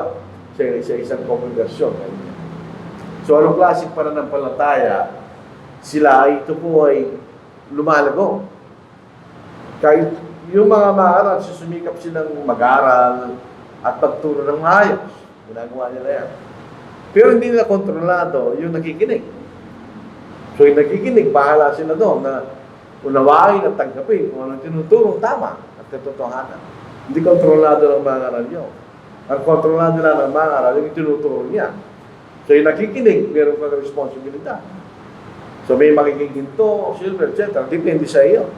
sa isang kongregasyon. So, anong klaseng pananampalataya? Ito po ay lumalago. Kahit yung mga maaral, susumikap silang mag-aral at magturo ng maayos. Ginagawa nila yan. Pero hindi nila kontrolado yung nakikinig. So, yung nakikinig, bahala sila doon na unawain at tanggapin kung anong tinuturong tama at katotohanan. Hindi kontrolado ng mga aral yun. Ang kontrolado nila ng mga aral, yung tinuturo niya. So, yung nakikinig, meron ka responsibilidad. So, may makikinig ginto, silver, etc. Depende sa iyo.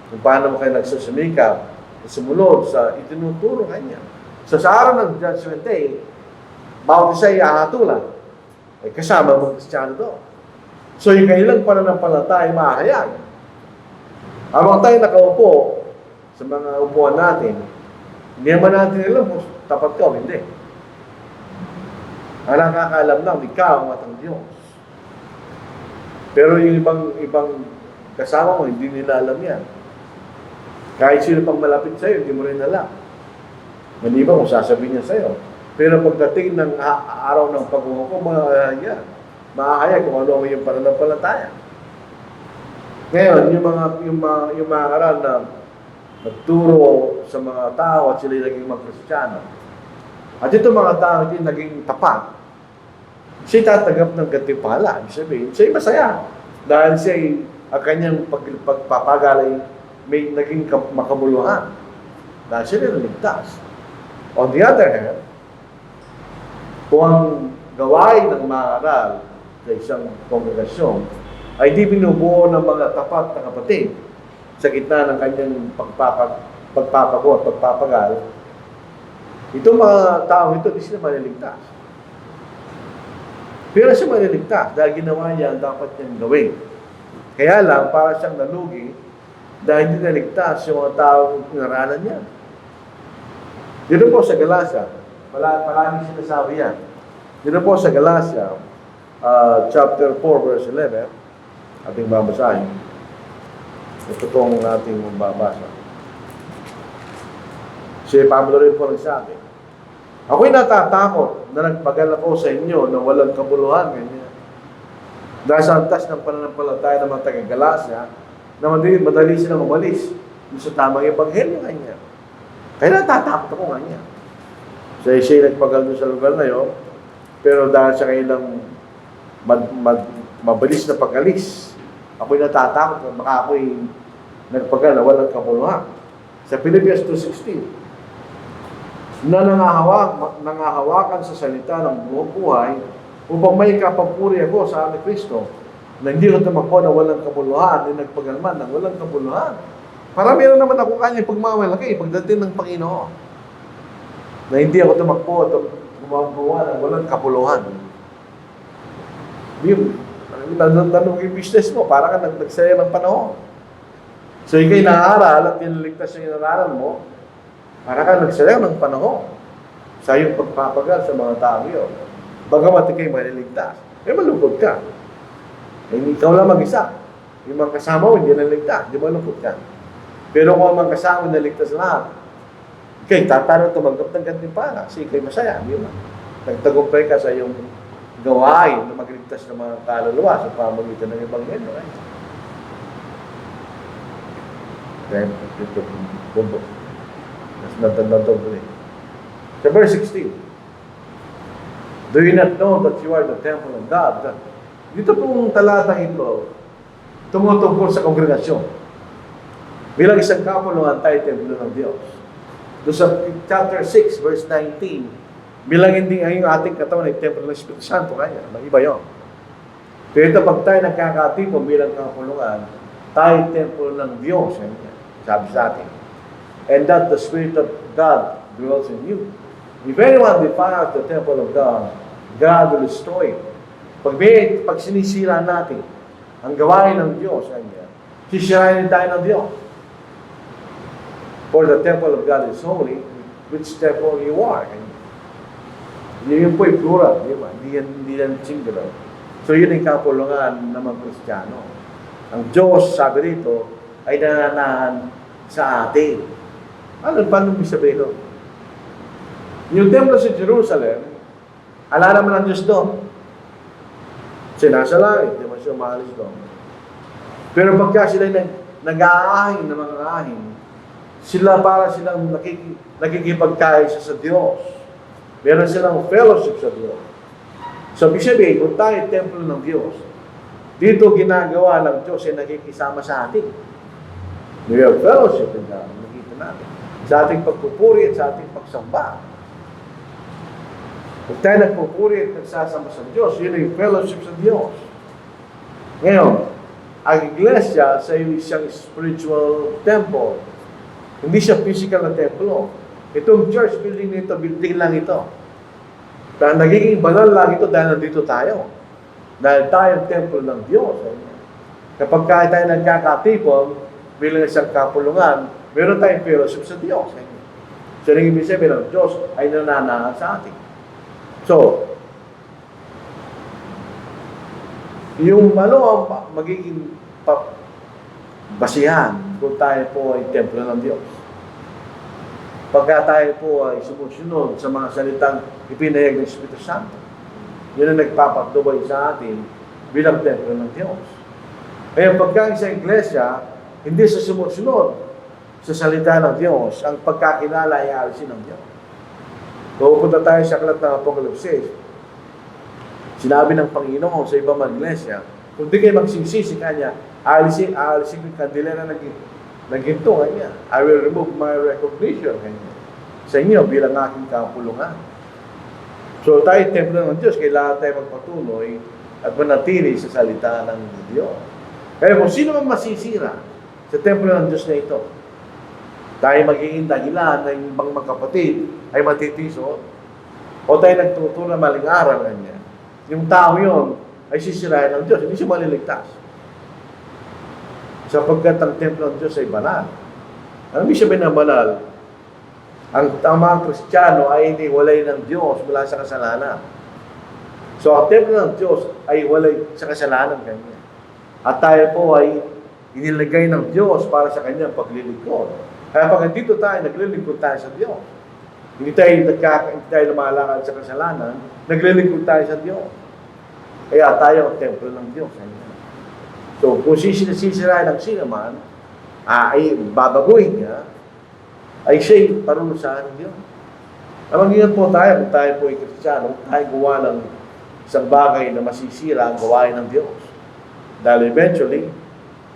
Kung paano mo kayo nagsusumikap, sumunod sa itinuturo kanya. So, sa araw ng Judgment Day, bawat isa ay ahatulan. Ay kasama mga Kristiyano doon. So, yung kailang pananampalataya ay mahayag. Habang tayo nakaupo sa mga upuan natin, hindi naman natin alam kung tapat ka o hindi. Ang nakakaalam lang, ikaw at ang Diyos. Pero yung ibang kasama mo, hindi nila alam yan. Kahit sino pang malapit sa'yo, hindi mo rin alam. Maliban kung sasabihin niya sa'yo. Pero pagdating ng araw ng paghuhukom, mahahayag kung ano yung pananampalataya. Ngayon, yung mga aral na nagturo sa mga tao at sila naging mga Kristiyano. At ito mga tao hindi naging tapat. Siya tatanggap ng gantimpala. Ibig sabihin, siya'y masaya. Dahil siya'y ang kanyang pagpapagalay may naging makabuluhan. Dahil siya niligtas. On the other hand, kung ang gawain ng mga aral sa isang kongregasyon ay di binubuo ng mga tapat na kapatid sa gitna ng kanyang pagpapago at pagpapagal, itong mga tao ito, di sila maliligtas. Pero siya maliligtas dahil ginawa niya ang dapat niyang gawin. Kaya lang, para siyang nalugi dahil hindi naligtas yung mga taong pinaralan niya. Dito po sa Galacia, maraming sinasabi yan. Dito po sa Galacia, chapter 4, verse 11, ating babasahin. Ito pong ating babasa. Si Pablo rin po nagsabi, ako'y natatakot na nagpagal ako sa inyo na walang kabuluhan, ganyan. Dahil sa antas ng pananampalataya ng mga taga-Galacia, na madali silang umalis sa tamang ebanghelyo kanya. Kaya natatakot ako kanya. So, siya nagpagal doon sa lugar na yun, pero dahil sa kanilang mabilis na pag-alis, ako'y natatakot na baka ako'y nagpagal na walang kabuluhan. Sa Philippians 2:16, na nangahawakan sa salita ng buong buhay upang may kapapuri ako sa aming Kristo na hindi ko tumakbo na walang kabuluhan, hindi nagpagalman ng walang kabuluhan. Para meron naman ako kanyang pagmamalaki pagdating ng Panginoon. Na hindi ako tumakbo at gumagawa ng walang kabuluhan. Tanong yung business mo, para ka nagsaya ng panahon. So, ikay naaral at pinaligtas yung inararal mo, para ka nagsaya ng panahon sa iyong pagpapagal sa mga tao yun. Bagamat ikay maliligtas, malungkot ka. Ikaw lang mag-isa. Yung mga kasama mo, hindi naligtas. Di malungkot ka. Pero kung ang mga kasama naligtas lahat, ikay tatano tumanggap ng gantimpala. Kasi ikay masaya. Di ba? Nagtagumpay ka sa iyong gawain na magligtas ng mga kaluluwa sa pamagitan ng Ebanghelyo. Then, ito, bumbo. Mas natandang ulit. Sa verse 16, do you not know that you are the temple of God? Dito pong talatang ito, tumutungkol sa kongregasyon. Bilang isang kapuluhan tayo templo ng Diyos. Doon sa chapter 6, verse 19, bilang hindi ang ating katawan ay templo ng Espiritu Santo, kaya mag-iba yun. Pero ito, pag tayo nagkakatipon bilang kapulungan, tayo templo ng Diyos, sabi sa atin. And that the Spirit of God dwells in you. If anyone defiles the temple of God, God will destroy it. Pag sinisira natin ang gawain ng Diyos, sisirain tayo ng Diyos. For the temple of God is holy, which temple you are. Yun po yung plural, di ba? Hindi yan singular. So yun ang kapulungan ng mga Kristiyano. Ang Diyos, sabi rito, ay nananahan sa atin. Paano mo sabihin ito? Yung templo sa Jerusalem, ala naman ang Diyos doon. Sinasa langit, di ba siya maalis doon. Pero pagka sila nag-aahin ng mga ahin, sila para silang nakikipagkaisa sa Diyos. Meron silang fellowship sa Diyos. So, ibig sabihin, kung tayo templo ng Diyos, dito ginagawa ng Diyos ay nakikisama sa atin. We have fellowship in God. Nakita natin. Sa ating pagpupuri at sa ating pagsamba. Kung tayo nagpupuri at nagsasama sa Diyos, yun ay fellowship sa Diyos. Ngayon, ang iglesia sa isang spiritual temple. Hindi siya physical na templo. Itong church building nito, building lang ito. Dahil nagiging banal lang ito dahil nandito tayo. Dahil tayo ang templo ng Diyos. Kapag tayo nagkakatipon, bilang isang kapulungan, meron tayong fellowship sa Diyos. So, nang ibig sabihin ng Diyos ay nananahan sa atin. So, yung ang magiging basihan kung tayo po ay templo ng Diyos. Pagka tayo po ay sumusunod sa mga salitang ipinahayag ng Espiritu Santo, yun ang nagpapatubay sa atin bilang templo ng Diyos. Kaya pagka sa iglesia, hindi sa sumusunod sa salita ng Diyos, ang pagkakilala ay alisin ng Diyos. Pupunta tayo sa aklat ng Apocalypse. Sinabi ng Panginoon sa ibang mga iglesia, kung di kayo magsisisi kanya, aalisin yung kandila na naghinto kanya. I will remove my recognition kanya sa inyo bilang aking kapulungan. So tayo, templo ng Diyos, kailangan tayo magpatuloy at manatili sa salita ng Diyos. Kaya kung sino man masisira sa templo ng Diyos na ito, tayo magiging dahilan na yung ibang magkapatid ay matitiso o tayo nagtuturo na maling aral kanya. Yung tao yon ay sisirain ng Diyos, hindi siya maliligtas. Sapagkat ang templo ng Diyos ay banal. Ano ibig sabihin ng banal? Ang tamang Kristiyano ay hindi walay ng Diyos mula sa kasalanan. So, ang templo ng Diyos ay walay sa kasalanan kanya. At tayo po ay inilagay ng Diyos para sa kanyang paglilingkod. Kaya pag dito tayo, naglilingkod tayo sa Diyos. Hindi tayo lumalakad sa kasalanan, naglilingkod tayo sa Diyos. Kaya tayo ang templo ng Diyos. So, kung sisirain ng sinaman, ay babaguhin niya, ay siya'y parurusahan ng Diyos. Mag-ingat po tayo, kung tayo po ay Kristiyano, tayo gawa ng isang bagay na masisira ang gawain ng Diyos. Dahil eventually,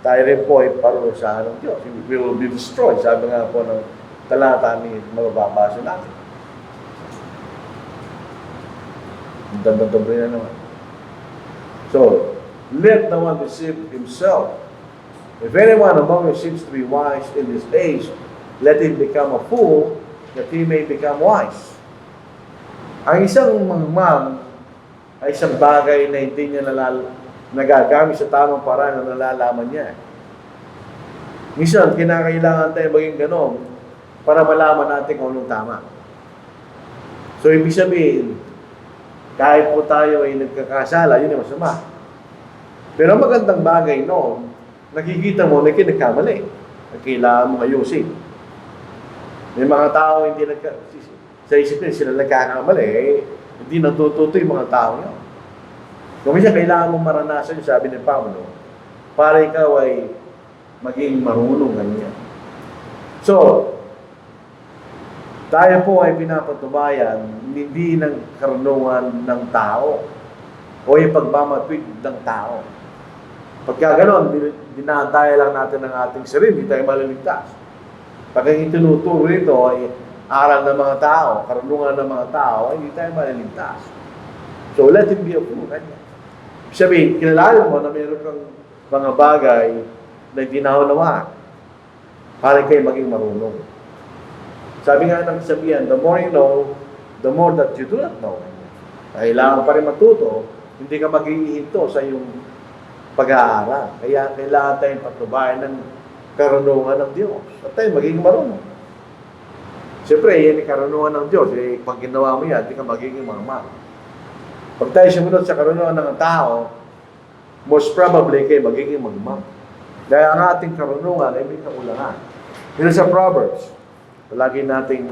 tayo rin po ay parurusahan ng Diyos. We will be destroyed. Sabi nga po ng talata ni mababasa natin. Ang dandadobre na naman. So, let no one deceive himself. If anyone among you seems to be wise in this age, let him become a fool, that he may become wise. Ang isang mangmang ay isang bagay na hindi niya nagagamit sa tamang paraan na nalalaman niya. Minsan, kinakailangan tayo maging ganon para malaman natin kung anong tama. So, ibig sabihin, kahit po tayo ay nagkakasala, yun ay masama. Pero ang magandang bagay noon, nakikita mo na kinagkamali. Kailangan mo ayusin. May mga tao hindi sa isipin sila nagkakamali, hindi natututo yung mga tao yun. Kung minsan kailangan mong maranasan yung sabi ni Pablo, para ikaw ay maging marunong ganyan. So, tayo po ay pinapatubayan hindi ng karunungan ng tao o yung pagmamatwid ng tao. Pagka ganon, dinadaya lang natin ang ating sarili, hindi tayo maliligtas. Pag ang itinuturo ito ay aral ng mga tao, karunungan ng mga tao, ay hindi tayo maliligtas. So, let him be a fool. Sabihin, kilala mo na mayroon kang mga bagay na hindi naunawaan para kayo maging marunong. Sabi nga ng sabihan, the more you know, the more that you do not know. Kailangan pa rin matuto, hindi ka maghihinto sa iyong pag-aaral. Kaya kailangan tayong patubayan ng karunungan ng Diyos. At tayo magiging marunong. Siyempre, yan yung karunungan ng Diyos. Eh, pag ginawa mo yan, hindi ka magiging marunong. Pag tayo sumunod sa karunungan ng tao, most probably kayo magiging magmang. Dahil ang ating karunungan ay may kakulangan. Dito sa Proverbs, palagi nating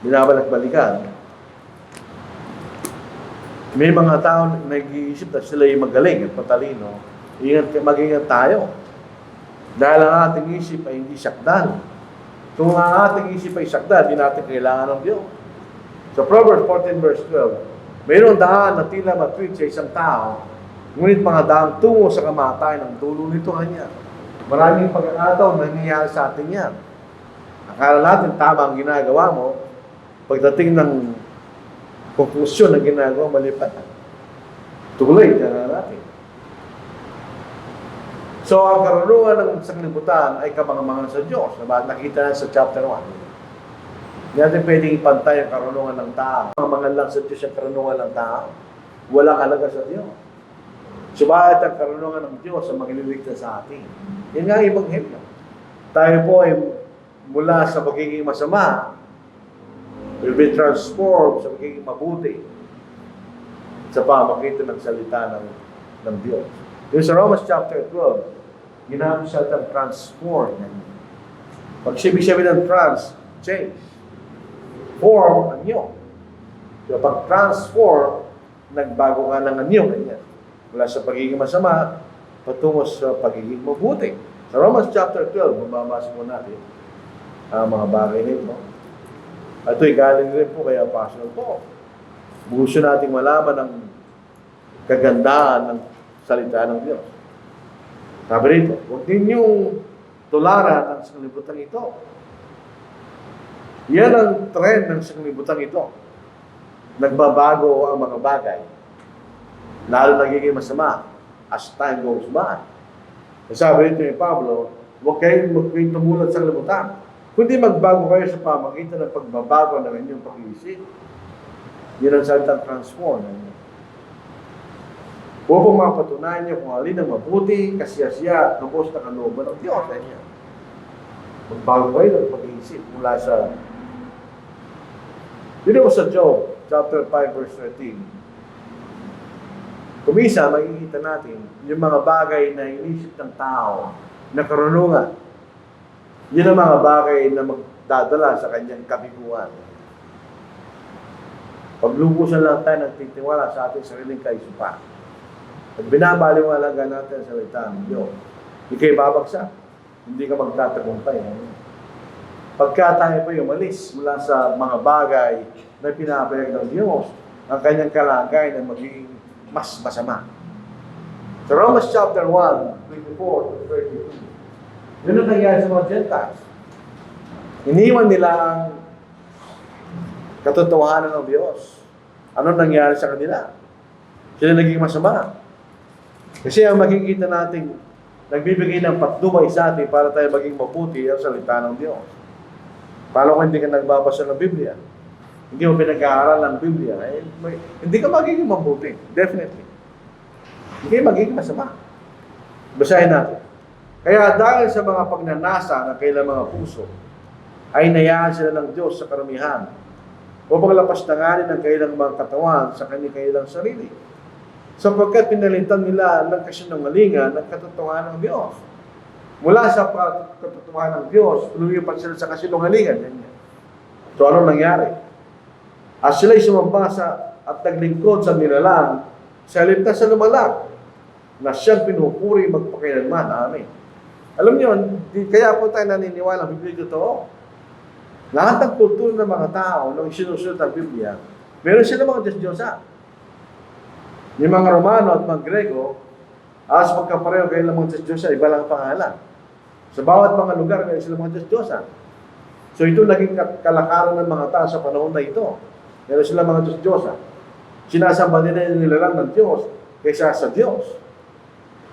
binabalik-balikan, may mga tao na nag-iisip na sila yung magaling at matalino. Mag-ingat tayo. Dahil ang ating isip ay hindi sakdal. Kung ang ating isip ay sakdal, hindi natin kailangan ng Diyos. Sa Proverbs 14 verse 12, mayroong daan na tila matwid sa isang tao, ngunit mga daan tungo sa kamatayan ng dulo nito kanya. Maraming pagkakataon nangyayari sa atin yan. Akala natin tama ang ginagawa mo, pagdating ng konklusyon na ginagawa, malipat. Tuloy ka na natin. So, ang karunungan ng sanglibutan ay kamangamangan sa Diyos. Nakita na sa chapter 1. Hindi natin pwedeng ipantay ang karunungan ng tao. Kamangamangan lang sa Diyos ang karunungan ng tao. Walang halaga sa Diyos. Subalit ang karunungan ng Diyos ang magliligtas sa atin. Yan nga ang Ebanghelyo. Tayo po ay mula sa pagiging masama, will be transformed sa pagiging mabuti sa pamagitan ng salita ng Diyos. Yung sa Romans chapter 12, ginamit siya ng transform. Pag ibig sabihin ng change. Form, anyo. So pag transform, nagbago ka ng anyo. Mula sa pagiging masama, patungo sa pagiging mabuti. Sa Romans chapter 12, mababasa po natin ang mga bagay nito. At ito'y galing rin po kay Apostle Paul. Gusto nating malaman ang kagandahan ng salita ng Diyos. Sabi rito, huwag ninyong tularan ang sanglibutan ito. Yan ang trend ng sanglibutan ito. Nagbabago ang mga bagay. Lalo nagiging masama as time goes by. Sabi rito ni Pablo, huwag kayong tumulad sa sanglibutan. Kundi magbago kayo sa pamagitan ng pagbabago ng inyong pag-iisip. Yan ang salitang transform. Upang mapatunayan niyo kung alin ang mabuti, kasiyasiya, lubos na kalooban ng Diyos. Magbago kayo ng pag-iisip mula sa... Dito sa Job, chapter 5, verse 13. Kumisa, makikita natin yung mga bagay na inisip ng tao na karunungan. Yun ang mga bagay na magdadala sa kanyang kabiguan. Paglubusan lang tayo nagtitiwala sa ating sariling kaisipan. At binabaliwalaga natin ang salita ng Diyos. Hindi kayo babagsak. Hindi ka magtatagumpay. Pagka tayo pa umalis mula sa mga bagay na pinapayag ng Diyos, ang kanyang kalagay na magiging mas masama. Sa Romans chapter 1, 24 to 32, yun ang nangyari sa mga Gentiles. Iniwan nila ang katotohanan ng Diyos. Ano nangyari sa kanila? Sila naging masama. Kasi ang makikita natin, nagbibigay ng patnubay sa atin para tayo maging mabuti ang salita ng Diyos. Paano kung hindi ka nagbabasa ng Biblia? Hindi mo pinag-aaral ng Biblia, hindi ka magiging mabuti. Definitely. Hindi ka magiging masama. Basahin natin. Kaya dahil sa mga pagnanasa ng kailang mga puso, ay nayaan sila ng Diyos sa karamihan upang lapastanganin ang kailang mga katawan sa kanilang sarili. Sapagkat pinalitan nila ng kasinungalingan ng katotohanan ng Diyos. Mula sa katotohanan ng Diyos, lumipat sila sa kasinungalingan. So ano nangyari? At sila'y sumambasa at naglingkod sa nilalang, sa lintas sa lumalang, na siyang pinupuri magpakailanman. Amen. Alam niyo, kaya po tayo naniniwala ang Biblia totoo. Lahat ng kultura ng mga tao nung sinusunod ang Biblia, meron sila mga Diyos-Diyosa. Yung mga Romano at mga Grego, as magkapareho kayo ng mga Diyos-Diyosa, iba lang ang pangalan. Sa bawat mga lugar, meron sila mga Diyos-Diyosa. So ito naging kalakaran ng mga tao sa panahon na ito. Meron sila mga Diyos-Diyosa. Sinasamba nila lang ng Diyos kaysa sa Diyos.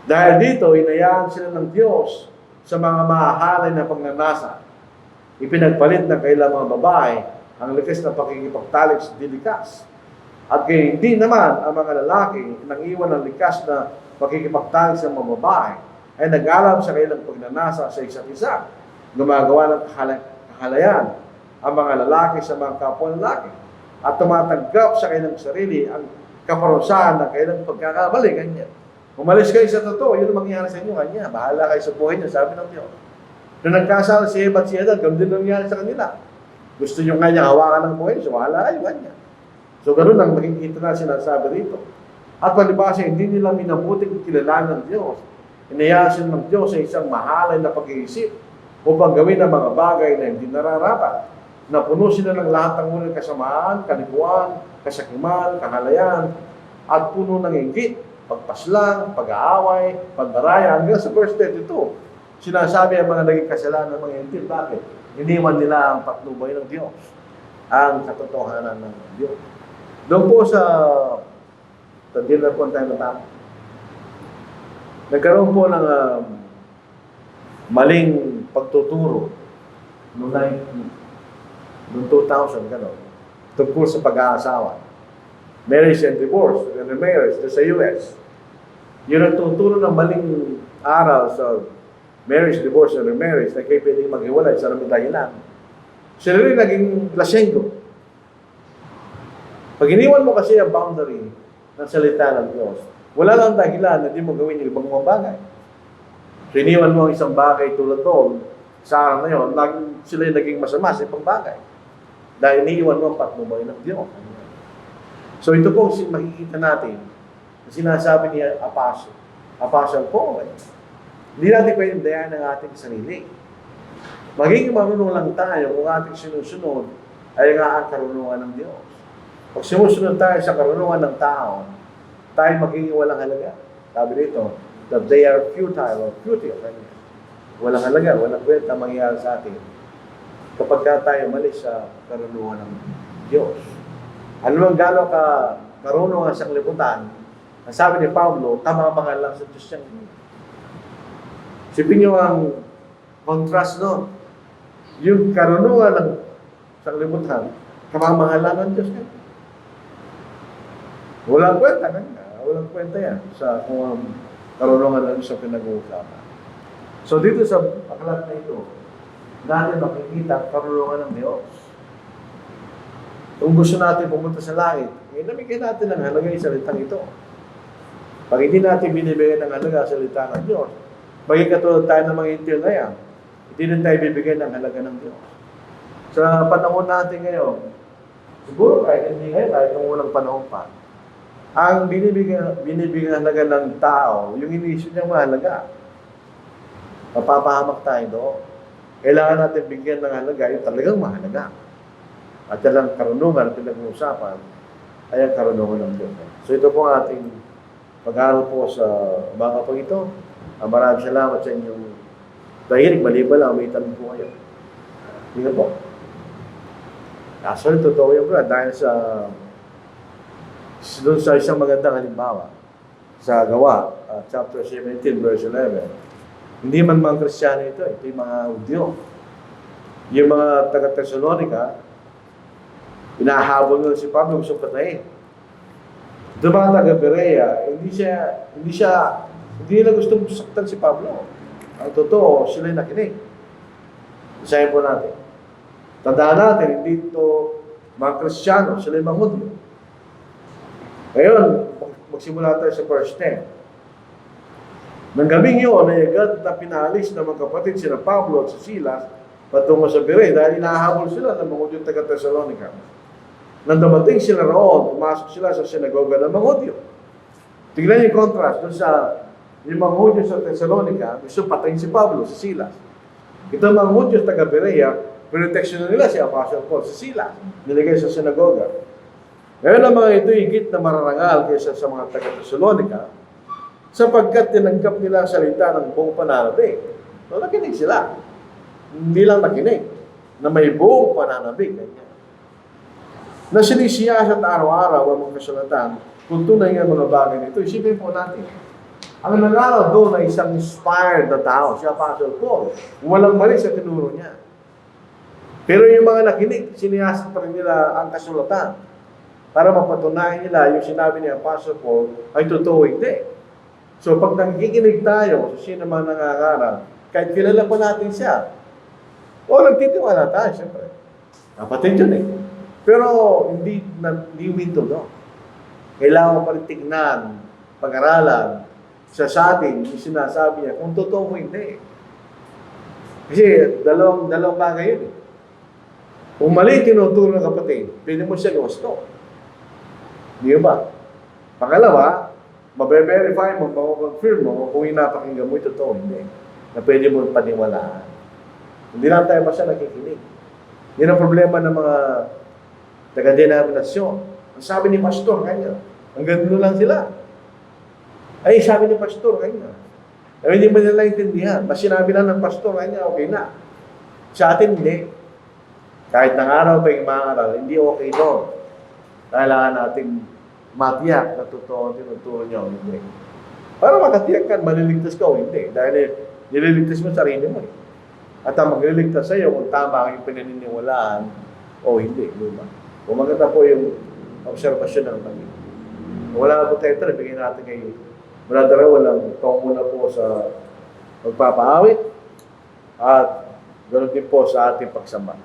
Dahil dito, inayaan sila ng Diyos sa mga mahahalay na pagnanasa. Ipinagpalit ng kailang mga babae ang likas na pakikipagtalik sa dilikas. At kaya hindi naman ang mga lalaki nang iwan ng likas na pakikipagtalik sa mga babae ay nag-alam sa kailang pagnanasa sa isa't isa. Gumagawa ng kahalayan ang mga lalaki sa mga kapwa lalaki at tumatanggap sa kanilang sarili ang kaparusahan ng kanilang pagkakamali. Ganyan. Umalis kayo sa totoo, yun ang mangyayari sa inyo. Kanya, bahala kayo sa buhay niyo, sabi ng Diyos. Nung nagkasala si Eva at si Adan, ganoon din nangyari sa kanila. Gusto nyo kanya hawakan ng buhay, so bahala kayo, kanya. So ganoon ang makikita na sinasabi rito. At palibasa, hindi nila minabuting kilalanan ng Diyos. Inayasin ng Diyos sa isang mahalay na pag-iisip upang gawin ang mga bagay na hindi nararapat. Na puno sila ng lahat ng unang kasamaan, kalikuan, kasakiman, kahalayan, at puno ng inggit, pagpaslang, pag-aaway, pagdaraya, hanggang sa verse 32. Sinasabi ang mga naging kasalanan ng mga inggit. Bakit? Iniwan nila ang patnubay ng Diyos, ang katotohanan ng Diyos. Doon po sa dinner po tayo natapos. Nagkaroon po ng maling pagtuturo noong 2000, gano'n, tungkol sa pag-aasawa. Marriage and divorce, and remarriage sa US. Yun ang tuturo ng maling aral sa marriage, divorce, and remarriage na kayo pwedeng maghiwalay sa namang dahilan. Sila rin naging lasenggo. Pag iniwan mo kasi ang boundary ng salita ng Diyos, wala lang dahilan na di mo gawin yung ibang mga bagay. So, iniwan mo ang isang bagay tulad doon, sa araw na yun, sila yung naging masama sa ibang bagay. Dahil iniwan mo ang patnubay ng Diyos. So ito po makikita natin na sinasabi niya Apostle Paul. Hindi natin pwedeng dayan ng ating sarili. Magiging marunong lang tayo kung ating sinusunod ay nga ang karunungan ng Diyos. Pag sinusunod tayo sa karunungan ng tao, tayo magiging walang halaga. Sabi dito, that they are futile or futile. Walang halaga, walang kwenta mangyayari sa atin kapag tayo malis sa karunungan ng Diyos. Ano ang gano'n ka karunungan sa kalibutan, ang sabi ni Pablo, tama-tama lang sa Diyos yan. Sipin nyo ang contrast nun. Yung karunungan ng sa kalibutan, kamamahalan ng Diyos yan. Walang kwenta kanya. Walang kwenta yan sa kung karunungan ng sa pinag-uusapan. So dito sa aklat na ito, natin makikita ang karunungan ng Diyos. Kung gusto natin pumunta sa langit, namigay natin ang halaga yung salitang ito. Pag hindi natin binibigyan ng halaga sa salita ng Diyos, maging katulad tayo ng mga intil na yan, hindi rin tayo bibigyan ng halaga ng Diyos. Sa panahon natin ngayon, siguro kahit hindi ngayon, kahit nung unang panahon pa, ang binibigyan halaga ng tao, yung inisyo niyang mahalaga, mapapahamak tayo doon. Kailangan natin bigyan ng halaga yung talagang mahalaga. At yan ang karunungan na pinag-uusapan ay ang karunungan ng Diyos. So ito po ang ating pag-aaral po sa mga kapag ito. Maraming salamat sa inyong dahilig. Maliban lang, may tanong po kayo. Hindi na po. Actually, totoo yung brad. Dahil doon sa isang magandang halimbawa sa Gawa, chapter 17, verse 11. Hindi man mga Kristiyano ito. Ito yung mga Hudyo. Yung mga taga-Thessalonica, inahabol nila si Pablo gusto patayin. Diba taga-Berea, hindi na gustong saktan si Pablo. Ang totoo, sila'y nakinig. Isahin po natin. Tandaan natin, hindi ito mga Kristiyano, sila'y mga Hudyo. Ngayon, magsimula tayo sa verse 10. Nang gabing yun, ay agad na pinalis ng mga kapatid sina Pablo at si Silas patungo sa Berea dahil inahabol sila ng mga Hudyo taga-Thessalonica. Nang dumating sila roon, pumasok sila sa sinagoga ng mga Hudyo. Tignan yung contrast doon sa yung mga Hudyo sa Thessalonica, gusto patayin si Pablo, si Silas. Ito mga Hudyo taga-Berea, protection nila si Apostle Paul, si Silas, nilagay sa sinagoga. Ngayon ang mga ito higit na mararangal kaysa sa mga taga-Thessalonica, sapagkat tinanggap nila ang salita ng buong pananalig. So, nakinig sila. Hindi lang nakinig. na may buong pananabik. Ganyan. Na sinisiyasat araw-araw ang mga kasulatan kung tunay nga mga bagay nito. Isipin po natin. Ang nag-aaral doon ay isang inspired na tao, si Apostle Paul. Walang mali sa tinuro niya. Pero yung mga nakinig, siniyasat pa rin nila ang kasulatan para mapatunayan nila yung sinabi ni Apostle Paul ay totoo hindi. So pag nakikinig tayo sa sino man nangangaral, kahit kilala pa natin siya, o nagtitiwala tayo, siyempre. Kapatid yun eh. Pero hindi winto doon. Kailangan pa rin tignan, pag-aralan, sa atin, yung sinasabi niya, kung totoo mo hindi. Kasi dalawang bagay yun eh. Kung mali tinuturo ng kapatid, pwede mo siya gusto. Di ba? Pangalawa, mabe-verify mo, makukonfirm mo kung inapakinggan mo, totoo hindi. Na pwede mo paniwalaan. Hindi lang tayo basta nakikinig. Yan ang problema ng mga taga-denominasyon. Ang sabi ni pastor, kanya, ang ganda lang sila. Ay, sabi ni pastor, kanya. Ay, hindi mo nila intindihan. Mas sinabi lang ng pastor, kanya, okay na. Sa atin, hindi. Kahit ng araw pa yung mga aral, hindi okay doon. Kailangan natin matiyak na totoo ang tinuturo niya o hindi. Para makatiyak ka, maliligtas ka o hindi. Dahil nililigtas mo sarili mo eh. At ang magliligtas sa'yo kung tama ang yung pinaniniwalaan o hindi. Diba? Kung maganda po yung observasyon ng Panginoon. Wala na po tayo ito, nabigyan natin kay Brother, walang muna po sa magpapaawit at ganoon din po sa ating pagsamba.